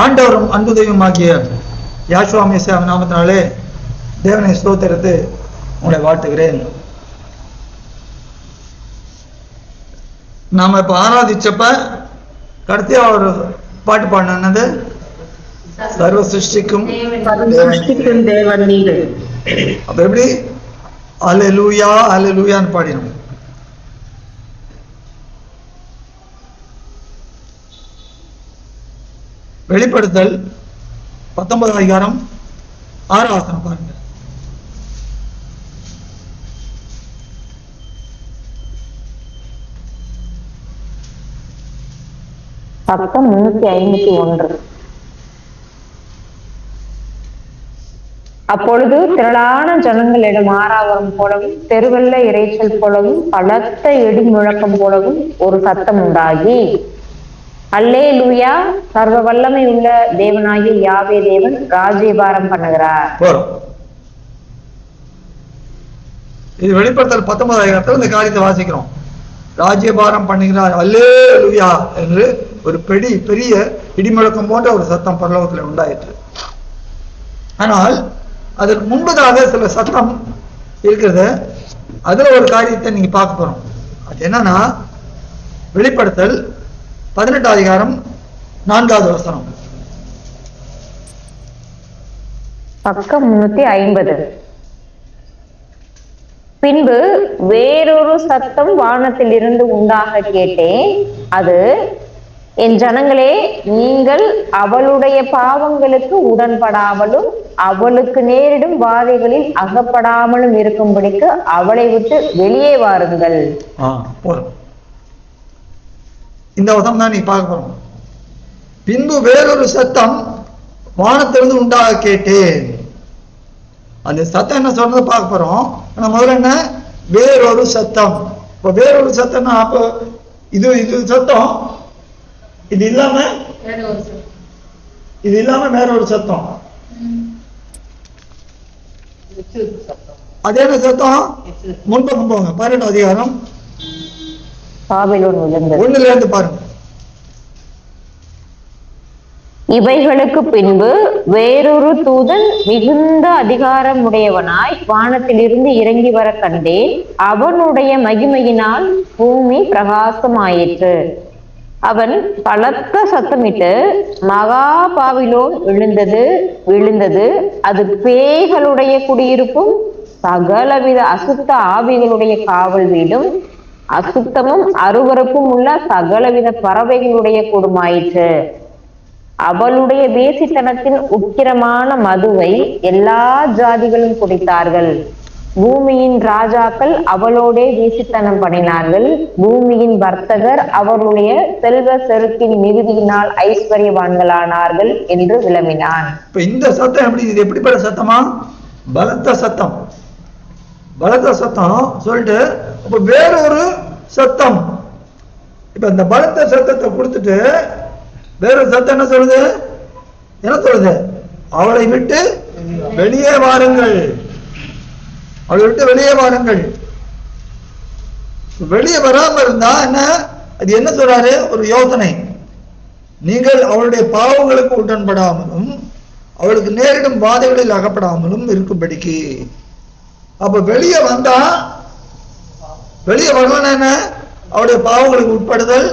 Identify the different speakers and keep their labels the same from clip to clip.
Speaker 1: ஆண்டவரும் அன்பு தெய்வமாகிய யாசுவா மேசியா நாமத்தினாலே தேவனை ஸ்தோத்திரித்து உங்களை வாழ்த்துகிறேன். நாம இப்ப ஆராதிச்சப்ப கடைசியா ஒரு பாட்டு பாடினது சர்வ சிருஷ்டிக்கும்
Speaker 2: தேவன் நீர்.
Speaker 1: அப்ப எப்படி அல்லேலூயா அல்லேலூயான்னு பாடினோம். வெளிப்படுத்தல் 19 அதிகாரம் 6 வசனம் பாருங்க.
Speaker 2: பக்கம் 351. அப்பொழுது திரளான ஜனங்களிடம் ஆறாவரம் போலவும் தெருவெல்ல இறைச்சல் போலவும் பலத்த இடி முழக்கம் போலவும் ஒரு சத்தம் உண்டாகி, அல்லேலூயா, சர்வ வல்லமை உள்ள தேவனாகிய யாவே தேவன் ராஜ்யபாரம் பண்ணுகிறார்.
Speaker 1: இது வெளிப்படுத்தல் 19 அதிகாரத்தில் இந்த காரியத்தை வாசிக்கிறோம். ராஜ்யபாரம் பண்ணுகிறார் அல்லேலூயா என்று ஒரு பெரிய இடிமுழக்கம் போன்ற ஒரு சத்தம் பரலோகத்தில் உண்டாயிற்று. ஆனால் அதற்கு முன்பதாக சில சத்தம் இருக்கிறது. அதுல ஒரு காரியத்தை நீங்க பார்க்க போறோம். அது என்னன்னா வெளிப்படுத்தல் 18 அதிகாரம் 4வது வசனம்.
Speaker 2: பக்கம் 350. பின்பு வேறொரு சத்தம் வானத்தில் இருந்து உண்டாக கேட்டேன். அது, என் ஜனங்களே, நீங்கள் அவளுடைய பாவங்களுக்கு உடன்படாமலும் அவளுக்கு நேரிடும் வாதைகளில் அகப்படாமலும் இருக்கும்படிக்கு அவளை விட்டு வெளியே வாருங்கள்.
Speaker 1: இந்த வசனம் தான் நீ பார்க்க போறோம். பின்பு வேறொரு சத்தம் வானத்திலிருந்து உண்டாக கேட்டேன். அந்த சத்தம் என்ன சொல்றதை பார்க்க போறோம். ஆனா முதல்ல என்ன, வேறொரு சத்தம். இப்ப வேறொரு சத்தம்னா அப்போ இது சத்தம், இது இல்லாம வேற ஒரு சத்தம். அது என்ன சத்தம்? முன்பக்கம் போங்க, 12 அதிகாரம் 1ல இருந்து பாருங்க.
Speaker 2: இவைகளுக்கு பின்பு வேறொரு தூதன் மிகுந்த அதிகாரம் உடையவனாய் வானத்திலிருந்து இறங்கி வர கண்டேன். அவனுடைய மகிமையினால் பூமி பிரகாசமாயிற்று. அவன் பலத்த சத்தமிட்டு, மகா பாபிலோன் விழுந்தது, அது பேய்களுடைய குடியிருப்பும் சகலவித அசுத்த ஆவிகளுடைய காவல் வீடும் அசுத்தமும் அருவருப்பும் உள்ள சகலவித பறவைகளுடைய கொடுமாயிற்று. அவளுடைய வேசித்தனத்தின் உக்கிரமான மதுவை எல்லா ஜாதிகளும் குடித்தார்கள். பூமியின் ராஜாக்கள் அவளோடே வேசித்தனம் பண்ணினார்கள். பூமியின் வர்த்தகர் அவர்களுடைய செல்வ செருக்கின் மிகுதியினால் ஐஸ்வர்யவான்களானார்கள் என்று விளம்பினான்.
Speaker 1: இப்ப இந்த சத்தம் எப்படி, இது எப்படிப்பட்ட சத்தமா? பலத்த சத்தம். பலத்த சத்தம் சொல்லிட்டு இப்ப வேறொரு சத்தம். இப்ப இந்த பலத்த சத்தத்தை கொடுத்துட்டு வேறொரு சத்தம் என்ன சொல்லுது? அவளை விட்டு வெளியே வாருங்கள். அவளை விட்டு வெளியே வாருங்கள். வெளியே வராம இருந்தா என்ன, அது என்ன சொல்றாரு? ஒரு யோசனை. நீங்கள் அவளுடைய பாவங்களுக்கு உடன்படாமலும் அவளுக்கு நேரிடும் பாதைகளில் அகப்படாமலும் இருக்கும்படிக்கு. அப்ப வெளியே வந்தா, வெளியே வரலன்னா என்ன, அவளுடைய பாவங்களுக்கு உட்படுதல்,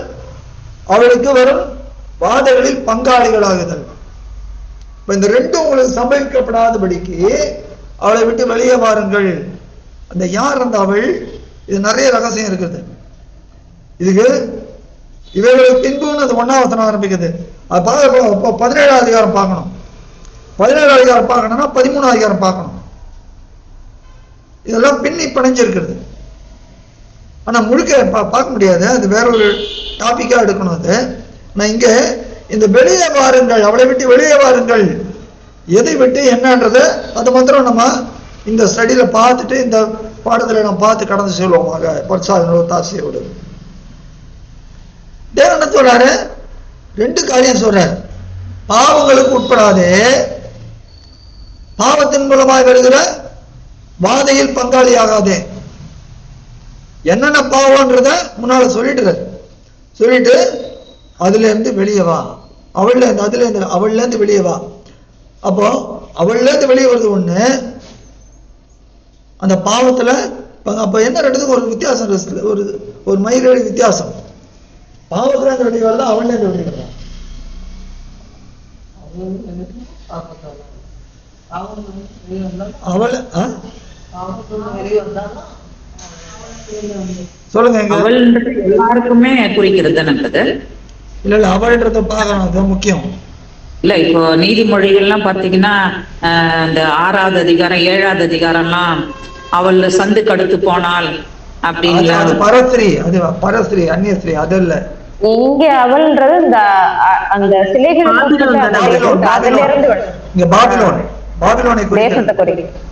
Speaker 1: அவளுக்கு வரும் வாதைகளில் பங்காளிகளாகுதல். இப்ப இந்த ரெண்டும் உங்களுக்கு சம்பவிக்கப்படாதபடிக்கு அவளை விட்டு வெளியே வாருங்கள். அந்த யார் அந்த அவள்? இது நிறைய ரகசியம் இருக்குது இதுக்கு. இவைகளுக்கு பின்புன்னு அது 1ஆம் வசனம் ஆரம்பிக்குது. அது 17ஆம் அதிகாரம் பார்க்கணும். 17ஆம் அதிகாரம் பார்க்கணும்னா 13ஆம் அதிகாரம் பார்க்கணும். இதெல்லாம் பின்னி பிணைஞ்சிருக்கிறது. ஆனா முழுக்க பார்க்க முடியாது, அது வேற ஒரு டாபிக்கா எடுக்கணும். அது நான் இங்க இந்த வெளியே வாருங்கள், அவளை விட்டு வெளியே வாருங்கள், எதை விட்டு என்னன்றது அது மாத்திரம் நம்ம இந்த ஸ்டடியில பார்த்துட்டு இந்த பாடத்துல நம்ம பார்த்து கடந்து செல்வோமாக. பரிசாதனோடு தேவன் என்ன சொல்றாரு? 2 காரியம் சொல்றாரு. பாவங்களுக்கு உட்படாதே, பாவத்தின் மூலமாக வருகிற வாதையில் பங்காளி ஆகாதே. என்னென்ன பாவம்ன்றத முன்னால சொல்லிட்டு அதுல இருந்து வெளியே வா. அவள்ல இருந்து அதுல இருந்து அவள்ல இருந்து வெளியே வா. அப்போ அவள்ல இருந்து வெளியே வருது ஒண்ணு, அந்த பாவத்துல அப்ப என்ன ரெண்டுக்கும் ஒரு வித்தியாசம், ஒரு ஒரு மைலேடு வித்தியாசம். பாவத்துல இருந்து வெளியே வருதா, அவள்ல இருந்து வெளியே வருதா? அவள் சொல்லுங்க.
Speaker 3: எல்லாருக்குமே குறிக்கிறது நல்லது
Speaker 1: இல்ல இல்ல, அவள்ன்றத பார்க்கணும், அதுதான் முக்கியம்.
Speaker 3: இல்ல இப்போ நீதிமொழிகள்லாம் பாத்தீங்கன்னா இந்த 6வது அதிகாரம் 7வது அதிகாரம்லாம் அவள் சந்து கடுத்து போனால் அப்படின்னு.
Speaker 1: அது பரஸ்திரீ, அது பரஸ்திரீ, அந்நியஸ்திரீ, அது இல்ல.
Speaker 2: இங்க அவள்ன்றது இந்த அந்த சிலைகள் அதுல இருந்து
Speaker 1: இங்க பாபிலோன், பாபிலோனை
Speaker 2: தேசத்தை குறிக்கும்.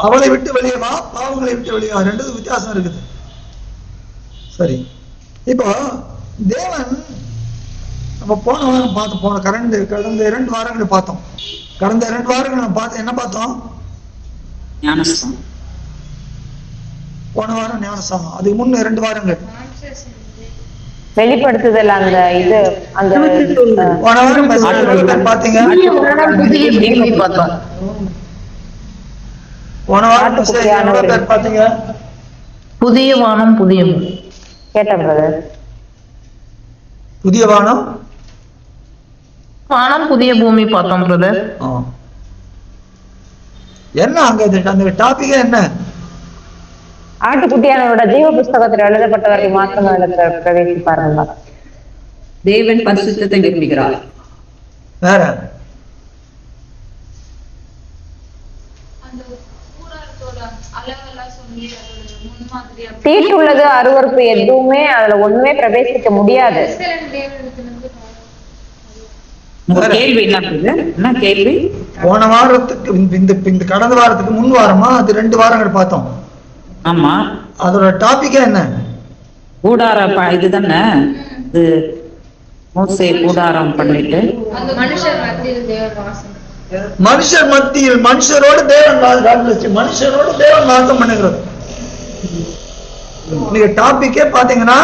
Speaker 1: அவளை விட்டு வெளியே வா, பாவங்களை விட்டு வெளியே வா, ரெண்டு வித்தியாசம் இருக்குது. சரி, இப்போ தேவன் நம்ம போன வாரம் பார்த்தோம், கடந்த 2 வாரங்கள் பார்த்தோம். கடந்த 2 வாரங்கள் நம்ம பார்த்து என்ன பார்த்தோம்?
Speaker 3: ஞானஸ்தானம்.
Speaker 1: போன வாரம் ஞானஸ்தானம், அதுக்கு முன்ன 2 வாரங்கள்
Speaker 2: வெளிப்படுத்துதல். அந்த இது அந்த
Speaker 1: போன வாரம் பாத்தீங்க, போன வாரம் பாத்தீங்க
Speaker 4: புதிய வானம் புதிய
Speaker 2: கேட்டேன் பிரதர்.
Speaker 1: புதிய வானம்
Speaker 4: வானம் புதிய பூமி பார்த்தோம் பிரதர்.
Speaker 1: என்ன அங்க அந்த டாபிக் என்ன?
Speaker 2: ஆட்டுக்குட்டியானவரோட ஜீவ புஸ்தகத்தில் எழுதப்பட்டவர்கள் மாத்திரம் அதில் பிரவேசிப்பார்கள்.
Speaker 3: தேவன் பரிசுத்தத்தை நிரூபிக்கிறார்.
Speaker 1: வேற
Speaker 2: தீட்டுள்ளது அருவருப்பு எதுவுமே அதுல ஒண்ணுமே பிரவேசிக்க முடியாது.
Speaker 3: கேள்வி என்ன கேள்வி?
Speaker 1: போன வாரத்துக்கு இந்த கடந்த வாரத்துக்கு முன் வாரமா அது 2 வாரங்கள் பார்த்தோம்.
Speaker 3: ஆமா,
Speaker 1: அதோட டாபிக் என்ன?
Speaker 3: கூடார இதுதானே, இது மோசே கூடாரம் பண்ணிட்டு
Speaker 1: மனுஷர் மத்தியில் மனுஷரோடு தேவன் மனுஷரோடு தேவன் வாசம் பண்ணுகிறது. நீங்க டாபிக்கே பாத்தீங்கன்னா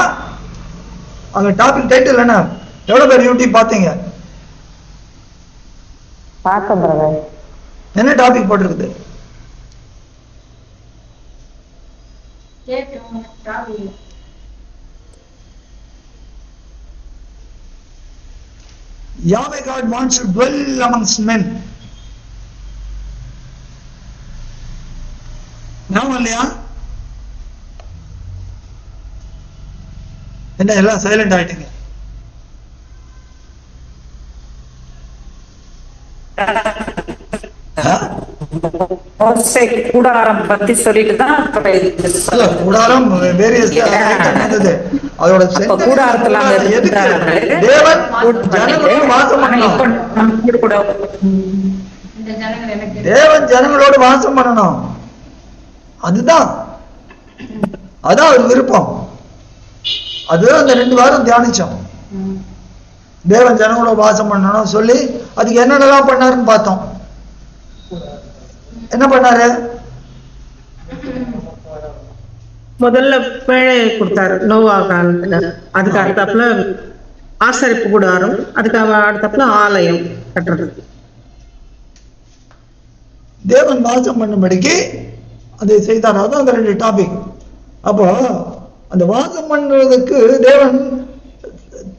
Speaker 1: அந்த டாபிக் டைட்டில் என்ன? எவ்வளவு பேர் யூடியூப் பாத்தீங்க? என்ன டாபிக் போட்டிருக்குது? Yahweh God wants to dwell amongst men. ஞாபகம் இல்லையா? என்ன எல்லாம் சைலண்ட் ஆயிட்டீங்க?
Speaker 3: கூடாரம் பத்தி சொல்லிட்டு தான்
Speaker 1: கூடாரம் வேரியஸ் அதோட
Speaker 3: கூடாரத்துல
Speaker 1: தேவன் ஜனங்களோடு வாசம் பண்ணணும். தேவன் ஜனங்களோடு வாசம் பண்ணணும், அதுதான் அதான் ஒரு விருப்பம். அதுதான் அந்த 2 வாரம் தியானிச்சோம். தேவன் ஜனங்களோட வாசம் பண்ணணும் சொல்லி அதுக்கு என்னென்னலாம் பண்ணாருன்னு பார்த்தோம். என்ன பண்ணாரு?
Speaker 4: முதல்ல பேழை கொடுத்தாரு நோவா காலத்துல. அதுக்கு அடுத்தாப்புல ஆசரிப்பு கூடாரம், அதுக்கு அடுத்தாப்புல ஆலயம் கட்டுறது.
Speaker 1: தேவன் வாசம் பண்ணும்படிக்கு அதை செய்தார். அதான் அந்த 2 டாபிக். அப்போ அந்த வாசம் பண்றதுக்கு தேவன்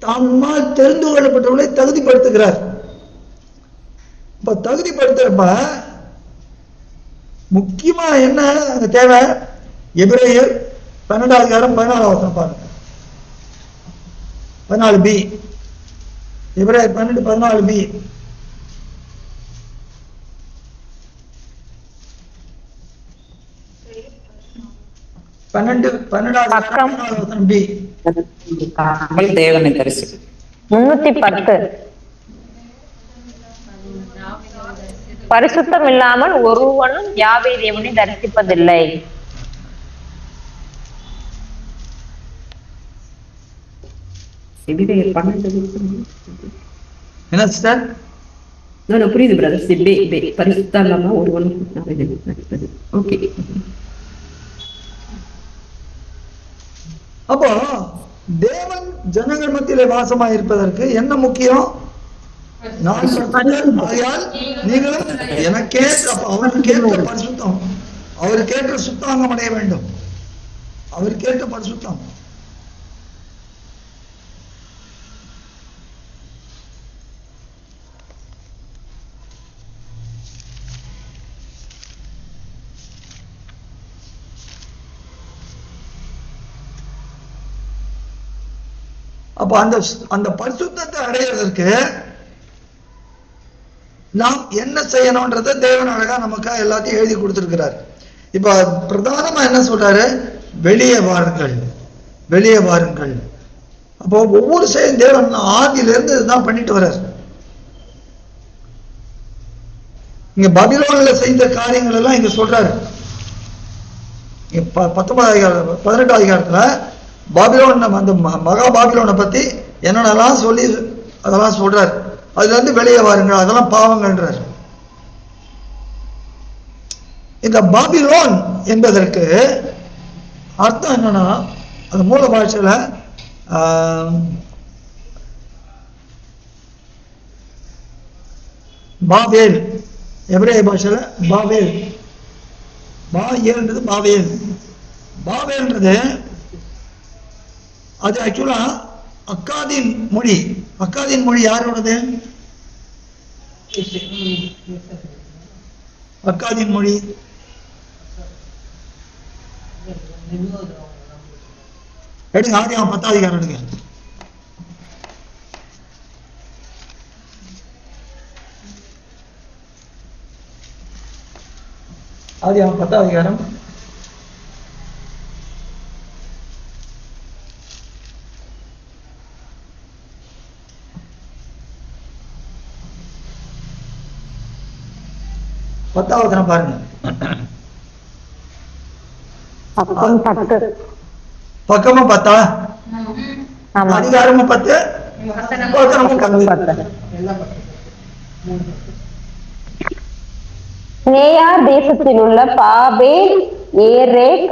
Speaker 1: தம்மால் தெரிந்து கொள்ளப்பட்டவர்களை தகுதிப்படுத்துகிறார். இப்ப தகுதிப்படுத்துறப்ப முக்கியமா என்ன அங்க தேவை? எபிரேயர் 12வது அதிகாரம் 14வது வசனம் பாருங்க. 14b, எபிரேயர் 12:14b. 12வது வசனம் b.
Speaker 3: தேவனை தரிசி
Speaker 2: 310. பரிசுத்தம் இல்லாமல் ஒருவனும் யாவே தேவனை தரிசிப்பதில்லை.
Speaker 1: என்ன சிஸ்டர்?
Speaker 3: புரியுது பிரதர். பரிசுத்தம் இல்லாம ஒருவனும் ஓகே.
Speaker 1: அப்போ தேவன் ஜனங்கள் மத்தியிலே வாசமாய் இருப்பதற்கு என்ன முக்கியம்? நான் ஆகையால் நீங்களும் எனக்கேற்ற, அவருக்கேற்ற பரிசுத்தம், அவருக்கேற்ற சுத்தாங்கம் அடைய வேண்டும். அவருக்கேற்ற பரிசுத்தம். அப்ப அந்த பரிசுத்தத்தை அடையிறதற்கு நாம் என்ன செய்யணும்ன்றத தேவன் அழகா நமக்கு எல்லாத்தையும் எழுதி கொடுத்திருக்கிறார். இப்ப பிரதானமா என்ன சொல்றாரு? வெளியே வாருங்கள், வெளியே வாருங்கள். அப்போ ஒவ்வொரு செயலும் தேவன் ஆதியிலிருந்து இதுதான் பண்ணிட்டு வர்றார். இங்க பாபிலோன்ல செய்த காரியங்கள் எல்லாம் இங்க சொல்றாரு. 18வது அதிகாரத்துல பாபிலோன், அந்த மகா பாபிலோனை பத்தி என்னென்னலாம் சொல்லி அதெல்லாம் சொல்றாரு. அதுல இருந்து வெளியே வாருங்கள், அதெல்லாம் பாவங்கள்ன்றார். இந்த பாபிலோன் என்பதற்கு அர்த்தம் என்னன்னா, அந்த மூல பாஷையில பாபேல், எபிரேய பாஷையில பாபேல், பாஏல்ன்றது பாபேல். பாபேல்ன்றது அது ஆக்சுவலா அக்காதின் மொழி. அக்காதின் மொழி யாரோடது? அக்காதின் மொழி எடுங்க, ஆதியாகமம் 10வது அதிகாரம் எடுங்க. ஆதியாகமம் 10வது அதிகாரம் 10வது வசனம் பாருங்க. பக்கமும் 10, அதிகாரமும் 10, வசனமும் 10.
Speaker 2: நேயார் தேசத்தில் உள்ள பாபேல், ஏரேக்,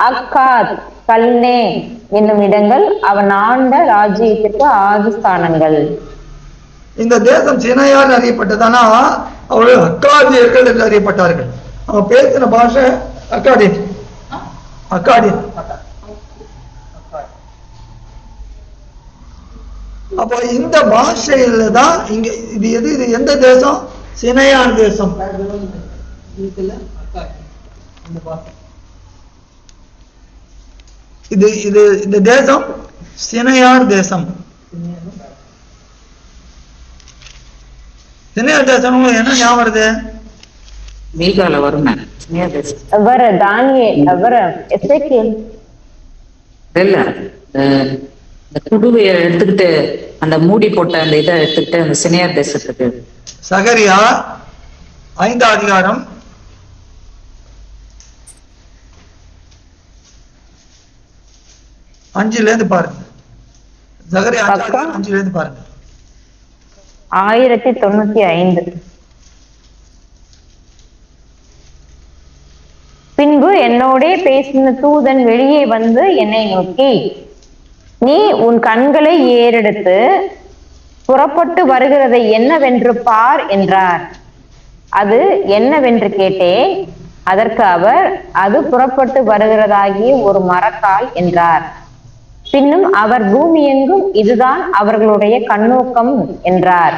Speaker 2: அக்காத், கல்னே என்னும் இடங்கள் அவன் ஆண்ட ராஜ்யத்திற்கு ஆதிஸ்தானங்கள்.
Speaker 1: இந்த தேசம் சினையார் அறியப்பட்டதானா அவர்கள் அக்காதியர்கள் என்று அறியப்பட்டார்கள். அவன் பேசின பாஷை அக்காடியன். அக்காடியன். அப்ப இந்த பாஷையில தான் இங்க இது எது, இது எந்த தேசம்? சினையார் தேசம். இது இது இந்த தேசம் சினையார் தேசம். சினையார் தேசம் என்ன ஞாபகம் வருது?
Speaker 3: மீகால வரும்.
Speaker 2: அவர் தானியேல், அவர் எசேக்கியேல்
Speaker 3: இல்ல, இந்த குடுவைய எடுத்துக்கிட்டு அந்த மூடி போட்ட அந்த இதை எடுத்துக்கிட்டு அந்த சினையார் தேசத்துக்கு.
Speaker 1: சகரியா 5வது அதிகாரம் 5ல இருந்து பாருங்க. சகரியா 5ல இருந்து பாருங்க.
Speaker 2: 1095. பின்பு என்னோடே பேசின தூதன் வெளியே வந்து என்னை நோக்கி, நீ உன் கண்களை ஏறெடுத்து புறப்பட்டு வருகிறதை என்னவென்று பார் என்றார். அது என்னவென்று கேட்டேன். அதற்கு அவர், அது புறப்பட்டு வருகிறதாகிய ஒரு மரக்கால் என்றார். பின்னும் அவர், பூமி எங்கும் இதுதான் அவர்களுடைய கண்ணோக்கம் என்றார்.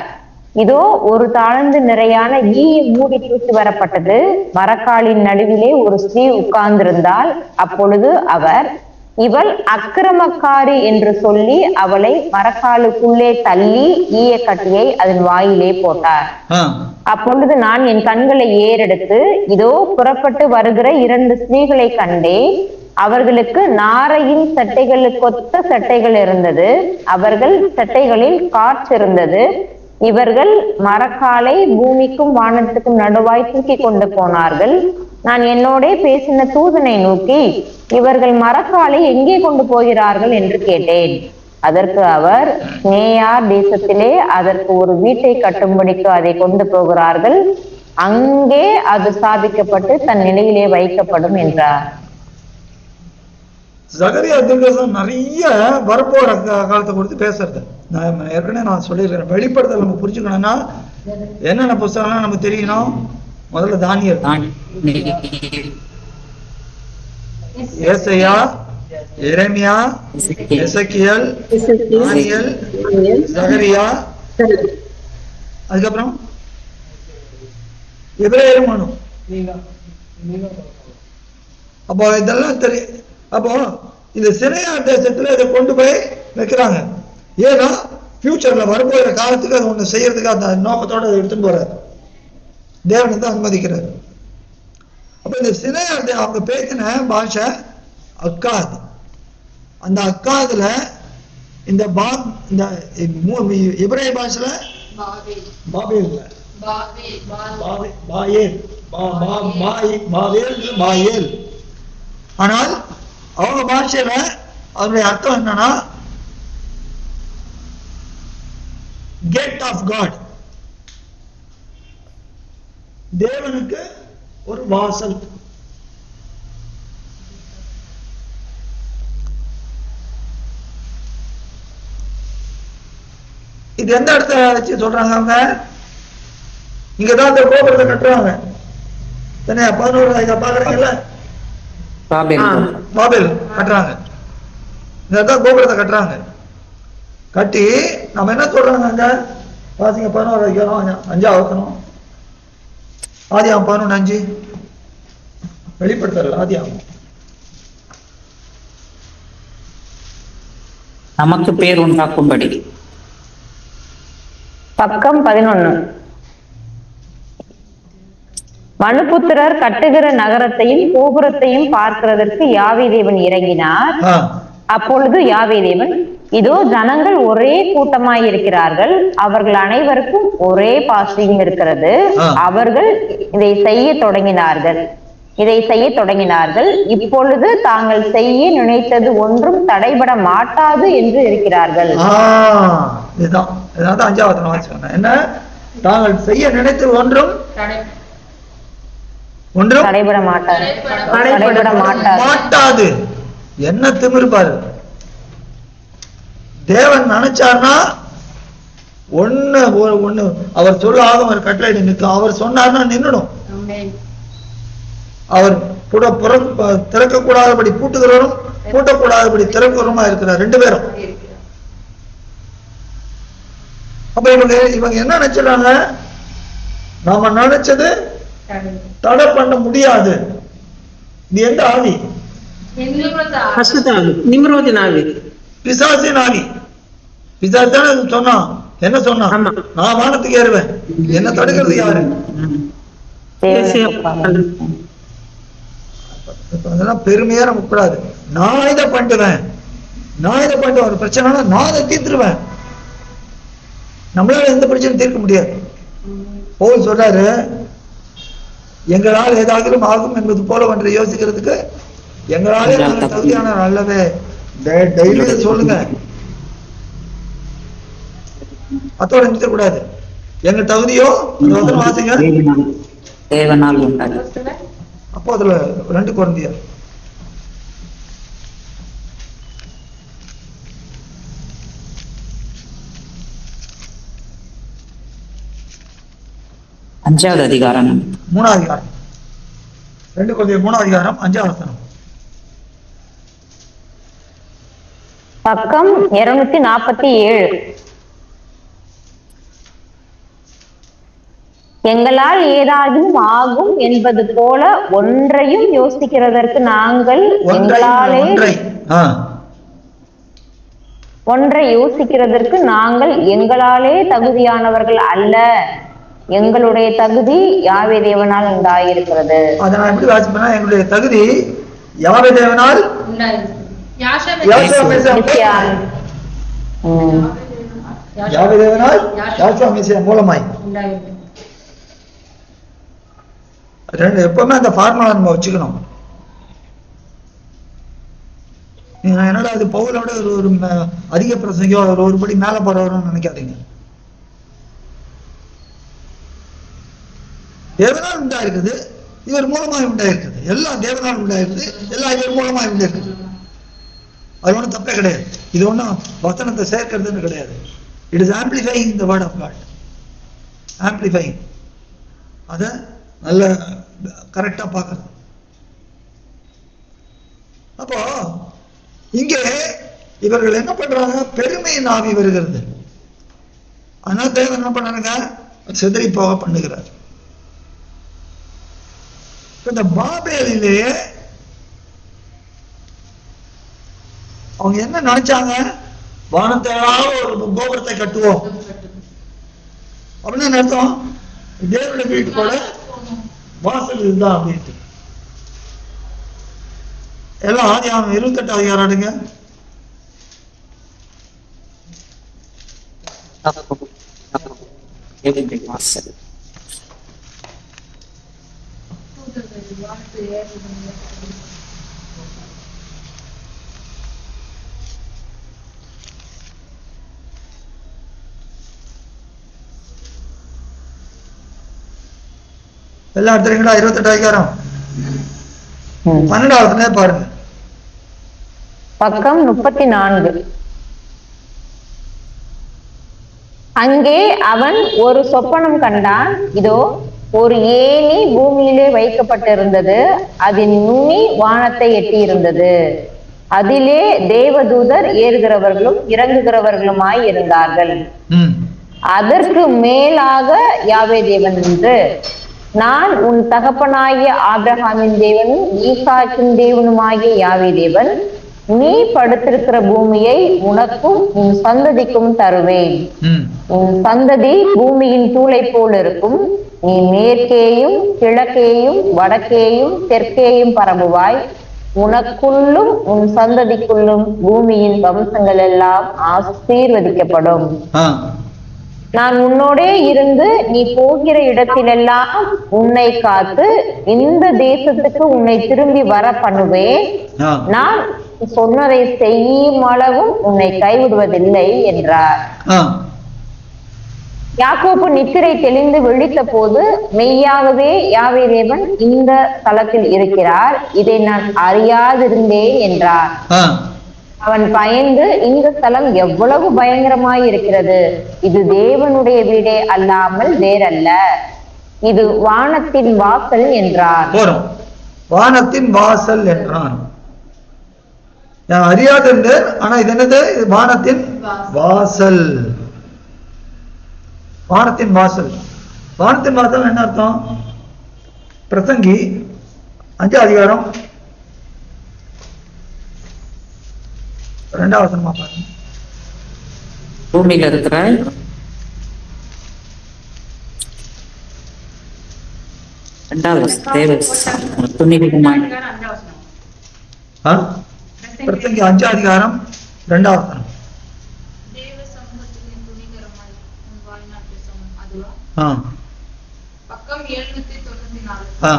Speaker 2: இதோ ஒரு தாழ்ந்து நிறையான ஈய மூடி தூக்கி வரப்பட்டது. மரக்காலின் நடுவிலே ஒரு ஸ்திரீ உட்கார்ந்திருந்தாள். அப்பொழுது அவர், இவள் அக்கிரமக்காரி என்று சொல்லி அவளை மரக்காலுக்குள்ளே தள்ளி ஈய கட்டியை அதன் வாயிலே போட்டார். அப்பொழுது நான் என் கண்களை ஏறெடுத்து இதோ புறப்பட்டு வருகிற 2 ஸ்திரீகளை கண்டேன். அவர்களுக்கு நாரையின் சட்டைகளுக்கொத்த சட்டைகள் இருந்தது. அவர்கள் சட்டைகளில் காற்று இருந்தது. இவர்கள் மரக்காலை பூமிக்கும் வானத்துக்கும் நடுவாய் தூக்கி கொண்டு போனார்கள். நான் என்னோட பேசின தூதனை நோக்கி, இவர்கள் மரக்காலை எங்கே கொண்டு போகிறார்கள் என்று கேட்டேன். அதற்கு அவர், நேயார் தேசத்திலே அதற்கு ஒரு வீட்டை கட்டும்படிக்கு அதை கொண்டு போகிறார்கள். அங்கே அது ஸ்தாபிக்கப்பட்டு தன் நிலையிலே வைக்கப்படும் என்றார்.
Speaker 1: சகரியா தீர்க்கதரிசனம் நிறைய வரப்போற காலத்தை கொடுத்து பேசுறது. நான் ஏற்கனவே நான் சொல்லியிருக்கிறேன். வெளிப்படுத்தல் நம்ம புரிஞ்சுக்கணும்னா என்னென்ன புத்தகம்லாம் நமக்கு தெரியணும். முதல்ல தானியேல், ஏசாயா, எரேமியா, எசேக்கியேல், தானியேல், சகரியா, அதுக்கப்புறம் எபிரேயர். அப்போ இதெல்லாம் தெரியும். அப்போ இந்த சினையா தேசத்துல இதை கொண்டு போய் வைக்கிறாங்க. ஏன்னா ஃபியூச்சர்ல வரப்போகிற காலத்துக்கு அது ஒண்ணு செய்யறதுக்கு அந்த நோக்கத்தோட அதை எடுத்துட்டு போறாரு. தேவனை தான் அனுமதிக்கிறார். அப்ப இந்த சினையா அவங்க பேசின பாஷை அக்காது. அந்த அக்காதுல இந்த இந்த எபிரேய பாஷையில பாபேல் பாயேல். ஆனால் அவங்க பாஷையில அதனுடைய அர்த்தம் என்னன்னா கேட் ஆஃப் காட், தேவனுக்கு ஒரு வாசல். இது எந்த இடத்துல வச்சு சொல்றாங்க? அவங்க இங்கதான் இந்த கோபுரத்தை கட்டுறாங்க. 11 பாக்குறீங்கல்ல, பாபேல் கட்டுறாங்க. இங்கதான் கோபுரத்தை கட்டுறாங்க. கட்டி நம்ம என்ன சொல்றாங்க அங்க வாசிங்க, 11 5 ஆதியாகமம் 11:5 வெளிப்படுத்தல. ஆதியாகமம்
Speaker 3: நமக்கு பேர் உண்டாக்கும்படி.
Speaker 2: பக்கம் 11. மனுபுத்திரர் கட்டுகிற நகரத்தையும் கோபுரத்தையும் பார்க்கிறதற்கு யாவே தேவன் இறங்கினார். அப்பொழுது யாவே தேவன், இதோ ஜனங்கள் ஒரே கூட்டமாய் இருக்கிறார்கள், அவர்கள் அனைவருக்கும் ஒரே பாஷையும் இருக்கிறது, அவர்கள் இதை செய்ய தொடங்கினார்கள், இப்பொழுது தாங்கள் செய்ய நினைத்தது ஒன்றும் தடைபட மாட்டாது என்று இருக்கிறார்கள்.
Speaker 1: என்ன தாங்கள் செய்ய நினைத்தது ஒன்றும்
Speaker 2: தடைபட
Speaker 1: மாட்டாது. என்ன திமிரு பாரு. தேவன் நினைச்சார்னா ஒண்ணு அவர் சொல்ல ஆகும், அவர் கட்டளை நிற்கும். அவர் சொன்னார்னா நின்னுடும். அவர் புறம் திறக்க கூடாதபடி பூட்டுகிறவரும் பூட்டக்கூடாதபடி திறக்கிறவருமா இருக்கிறார், 2 பேரும். அப்ப இவங்க என்ன நினைச்சிடறாங்க? நாம நினைச்சது தடை பண்ண முடியாது. இது எந்த ஆவி?
Speaker 4: நிம்ரோதின் ஆவி,
Speaker 1: பிசாசின் ஆவி. பிசாசு தானே சொன்னான். என்ன சொன்னான்? நான் வானத்துக்கு ஏறுவேன், என்ன தடுக்கிறது யாரு? அதெல்லாம் பெருமையா நம்ம கூடாது. நான் இதை பண்ணுவேன், ஒரு பிரச்சனை நான் அதை தீர்த்துருவேன். நம்மளால எந்த பிரச்சனையும் தீர்க்க முடியாது. பவுல் சொல்றாரு, எங்களால் ஏதாகிலும் ஆகும் என்பது போல ஒன்றை யோசிக்கிறதுக்கு எங்களாலே தகுதியான அல்லவே. டெய்லி சொல்லுங்க, அத்தோட நிறுத்த கூடாது. எங்க தகுதியோ வாசிங்க. அப்போ அதுல 2 குழந்தையர்
Speaker 3: அஞ்சாவது அதிகாரம்
Speaker 1: 3ஆம் அதிகாரம் 2 குழந்தையர் 3ஆம் அதிகாரம் 5ஆம் வசனம்.
Speaker 2: பக்கம் 247. எங்களால் ஏதாகிலும் ஆகும் என்பது போல ஒன்றையும் யோசிக்கிறதற்கு நாங்கள் எங்களாலே தகுதியானவர்கள் அல்ல. எங்களுடைய தகுதி யாவே தேவனால் உண்டாயிருக்கிறது.
Speaker 1: அதை நான் எப்படி வாசிப்பேன்னா, எங்களுடைய தகுதி யாவே தேவனால் மூலமாய். எப்பவுமே அந்த ஃபார்முலா நம்ம வச்சுக்கணும். நீங்க என்னடா அது பவுலோட ஒரு அதிக பிரசங்கோ ஒரு படி மேல போறவர்னு நினைக்காதீங்க. தேவனால் உண்டாயிருக்குது, இவர் மூலமாய் உண்டாயிருக்குது. எல்லாம் தேவனால் உண்டாயிருக்குது, எல்லாம் இவர் மூலமாய் உண்டாயிருக்குது. அது ஒன்றும் தப்பே கிடையாது. இது ஒன்றும் வசனத்தை சேர்க்கிறதுன்னு கிடையாது. It is amplifying the word of God. Amplifying அதை நல்ல கரெக்டா பார்க்கறது. அப்போ இங்கே இவர்கள் என்ன பண்றாங்க? பெருமையின் ஆவி வருகிறது. ஆனால் தேவன் என்ன பண்ணாருங்க? சிதறி போக பண்ணுகிறார். இந்த பாபேலிலேயே அவங்க என்ன நினைச்சாங்க? வானத்தையாவது ஒரு கோபுரத்தை கட்டுவோம் அப்படின்னு அர்த்தம். தேவனுடைய வீட்டுக்கோட வாசல் இதுதான் அப்படின்ட்டு எல்லாம் ஆதியாகமம் 28 அதிகாரம் எடுங்க.
Speaker 3: வாசல்
Speaker 1: எல்லாம் எடுத்துறீங்களா? 28 அதிகாரம் 12 பாருங்க.
Speaker 2: பக்கம் 34. அங்கே அவன் ஒரு சொப்பனம் கண்டான். இதோ ஒரு ஏணி பூமியிலே வைக்கப்பட்டிருந்தது, அதன் நுனி வானத்தை எட்டியிருந்தது. அதிலே தேவதூதர் ஏறுகிறவர்களும் இறங்குகிறவர்களுமாய் இருந்தார்கள். அதற்கு மேலாக யாவே தேவன் நின்று, நான் உன் தகப்பனாகிய ஆபிரகாமின் தேவனும் ஈசாக்கின் தேவனுமாகிய யாவே தேவன், நீ படுத்திருக்கிற பூமியை உனக்கும் உன் சந்ததிக்கும் தருவேன். உன் சந்ததி பூமியின் தூளை போல் இருக்கும். நீ மேற்கேயும் கிழக்கேயும் வடக்கேயும் தெற்கேயும் பரவுவாய். உனக்குள்ளும் உன் சந்ததிக்குள்ளும் பூமியின் வம்சங்கள் எல்லாம் ஆசீர்வதிக்கப்படும். நான் உன்னோடே இருந்து நீ போகிற இடத்திலெல்லாம் உன்னை காத்து இந்த தேசத்துக்கு உன்னை திரும்பி வர பண்ணுவேன். நான் சொன்னதை செய்யும் அளவும் உன்னை கைவிடுவதில்லை என்றார். யாக்கோபு நித்திரை தெளிந்து விழித்த போது, மெய்யாகவே யாவே தேவன் இந்த தலத்தில் இருக்கிறார், இதை நான் அறியாதிருந்தேன் என்றார். அவன் பயந்து, இந்த ஸ்தலம் எவ்வளவு பயங்கரமாய் இருக்கிறது, இது தேவனுடைய வீடே அல்லாமல் வேறல்ல, இது வானத்தின் வாசல் என்றார்.
Speaker 1: வானத்தின் வாசல் என்றான். நான் அறியாதிருந்தேன், ஆனா இது என்னது? வானத்தின் வாசல். வானத்தின் வாசல். வானத்தின் வாசல் என்ன அர்த்தம்? பிரசங்கி 5 அதிகாரம் 2வது வசனமா பாருங்க.
Speaker 3: பூமியில இருக்கிற
Speaker 1: பிரசங்கி 5 அதிகாரம் 2வது வசனம்.
Speaker 5: பக்கம் 794.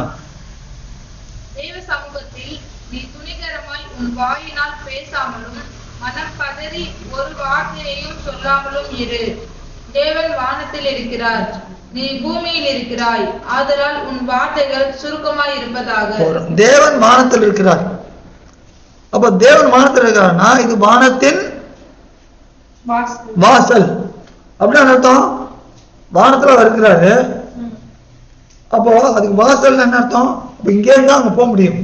Speaker 5: தேவ சமூகத்தில் நீ துணிகரமாய் உன் வாயினால் பேசாமலும் மனம் பதறி ஒரு வார்த்தையையும் சொல்லாமலும் இரு. தேவன் வானத்தில் இருக்கிறார், நீ பூமியில் இருக்கிறாய், ஆதலால் உன் வார்த்தைகள் சுருக்கமாய் இருப்பதாக.
Speaker 1: தேவன் வானத்தில் இருக்கிறார். அப்ப தேவன் வானத்தில் இருக்கிறார்னா இது வானத்தின் வாசல் அப்படின்னு அர்த்தம். வானத்துல இருக்கிறாரு, அப்போ அதுக்கு வாசல் என்ன அர்த்தம்? இங்கே இருந்தா அங்க போக முடியும்.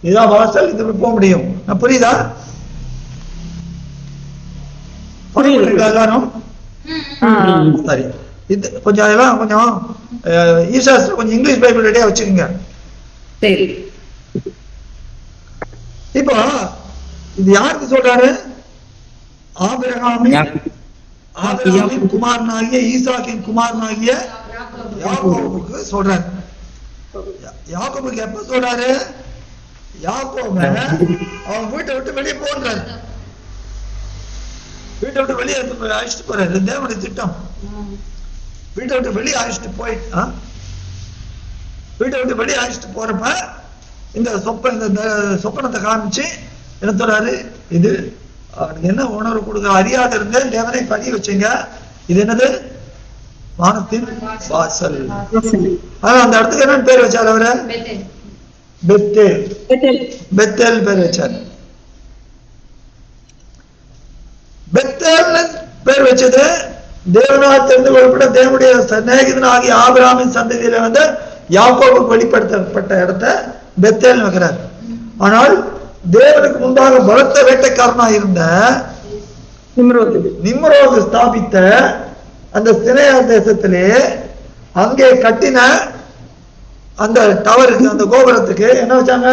Speaker 1: இதுதான் வாசல், இது போக முடியும். புரியுதா? எல்லாரும் சரி. இது கொஞ்சம் அதெல்லாம் கொஞ்சம் ஈசாஸ்திரம் கொஞ்சம் இங்கிலீஷ் பைபிள் ரெடியா வச்சுக்கோங்க. இப்போ இது யாருக்கு சொல்றாரு? ஆபிரகாமின் குமாரனாகிய ஈசாக்கின் குமாரனாகிய யாக்கோபுக்கு சொல்றாரு. யாக்கோபுக்கு எப்ப சொல்றாரு? யாக்கோப அவன் வீட்டை விட்டு வெளியே போன்றாரு. வீட்டை விட்டு வெளியே அழைச்சிட்டு போறாரு. தேவனுடைய திட்டம். வீட்டை விட்டு வெளியே அழைச்சிட்டு போயிட்டு வீட்டை விட்டு வெளியே அழைச்சிட்டு போறப்ப இந்த சொப்பனத்தை காமிச்சு என்ன சொல்றாரு? இது என்ன உணர்வு கொடுக்க அறியாத இருந்தேன், தேவனை பதிய வச்சுங்க. இது என்னது? வானத்தின் வாசல். ஆனா அந்த இடத்துக்கு என்ன பேர் வச்சார் அவரு? பெத்தேல். பெத்தேல் பேர் வச்சார். பேர் வச்சது தேவனால் தெரிந்து கொள்ளப்பட்ட தேவனுடைய சிநேகிதன் ஆகிய ஆபிரகாமின் சந்ததியில வந்து யாக்கோபுக்கு வெளிப்படுத்தப்பட்ட இடத்த பெத்தேல் வைக்கிறார். ஆனால் தேவனுக்கு முன்பாக பலத்த வேட்டைக்காரனா இருந்த நிம்ரோது ஸ்தாபித்த அந்த சினையா தேசத்திலே அங்கே கட்டின அந்த டவருக்கு, அந்த கோபுரத்துக்கு என்ன வச்சாங்க?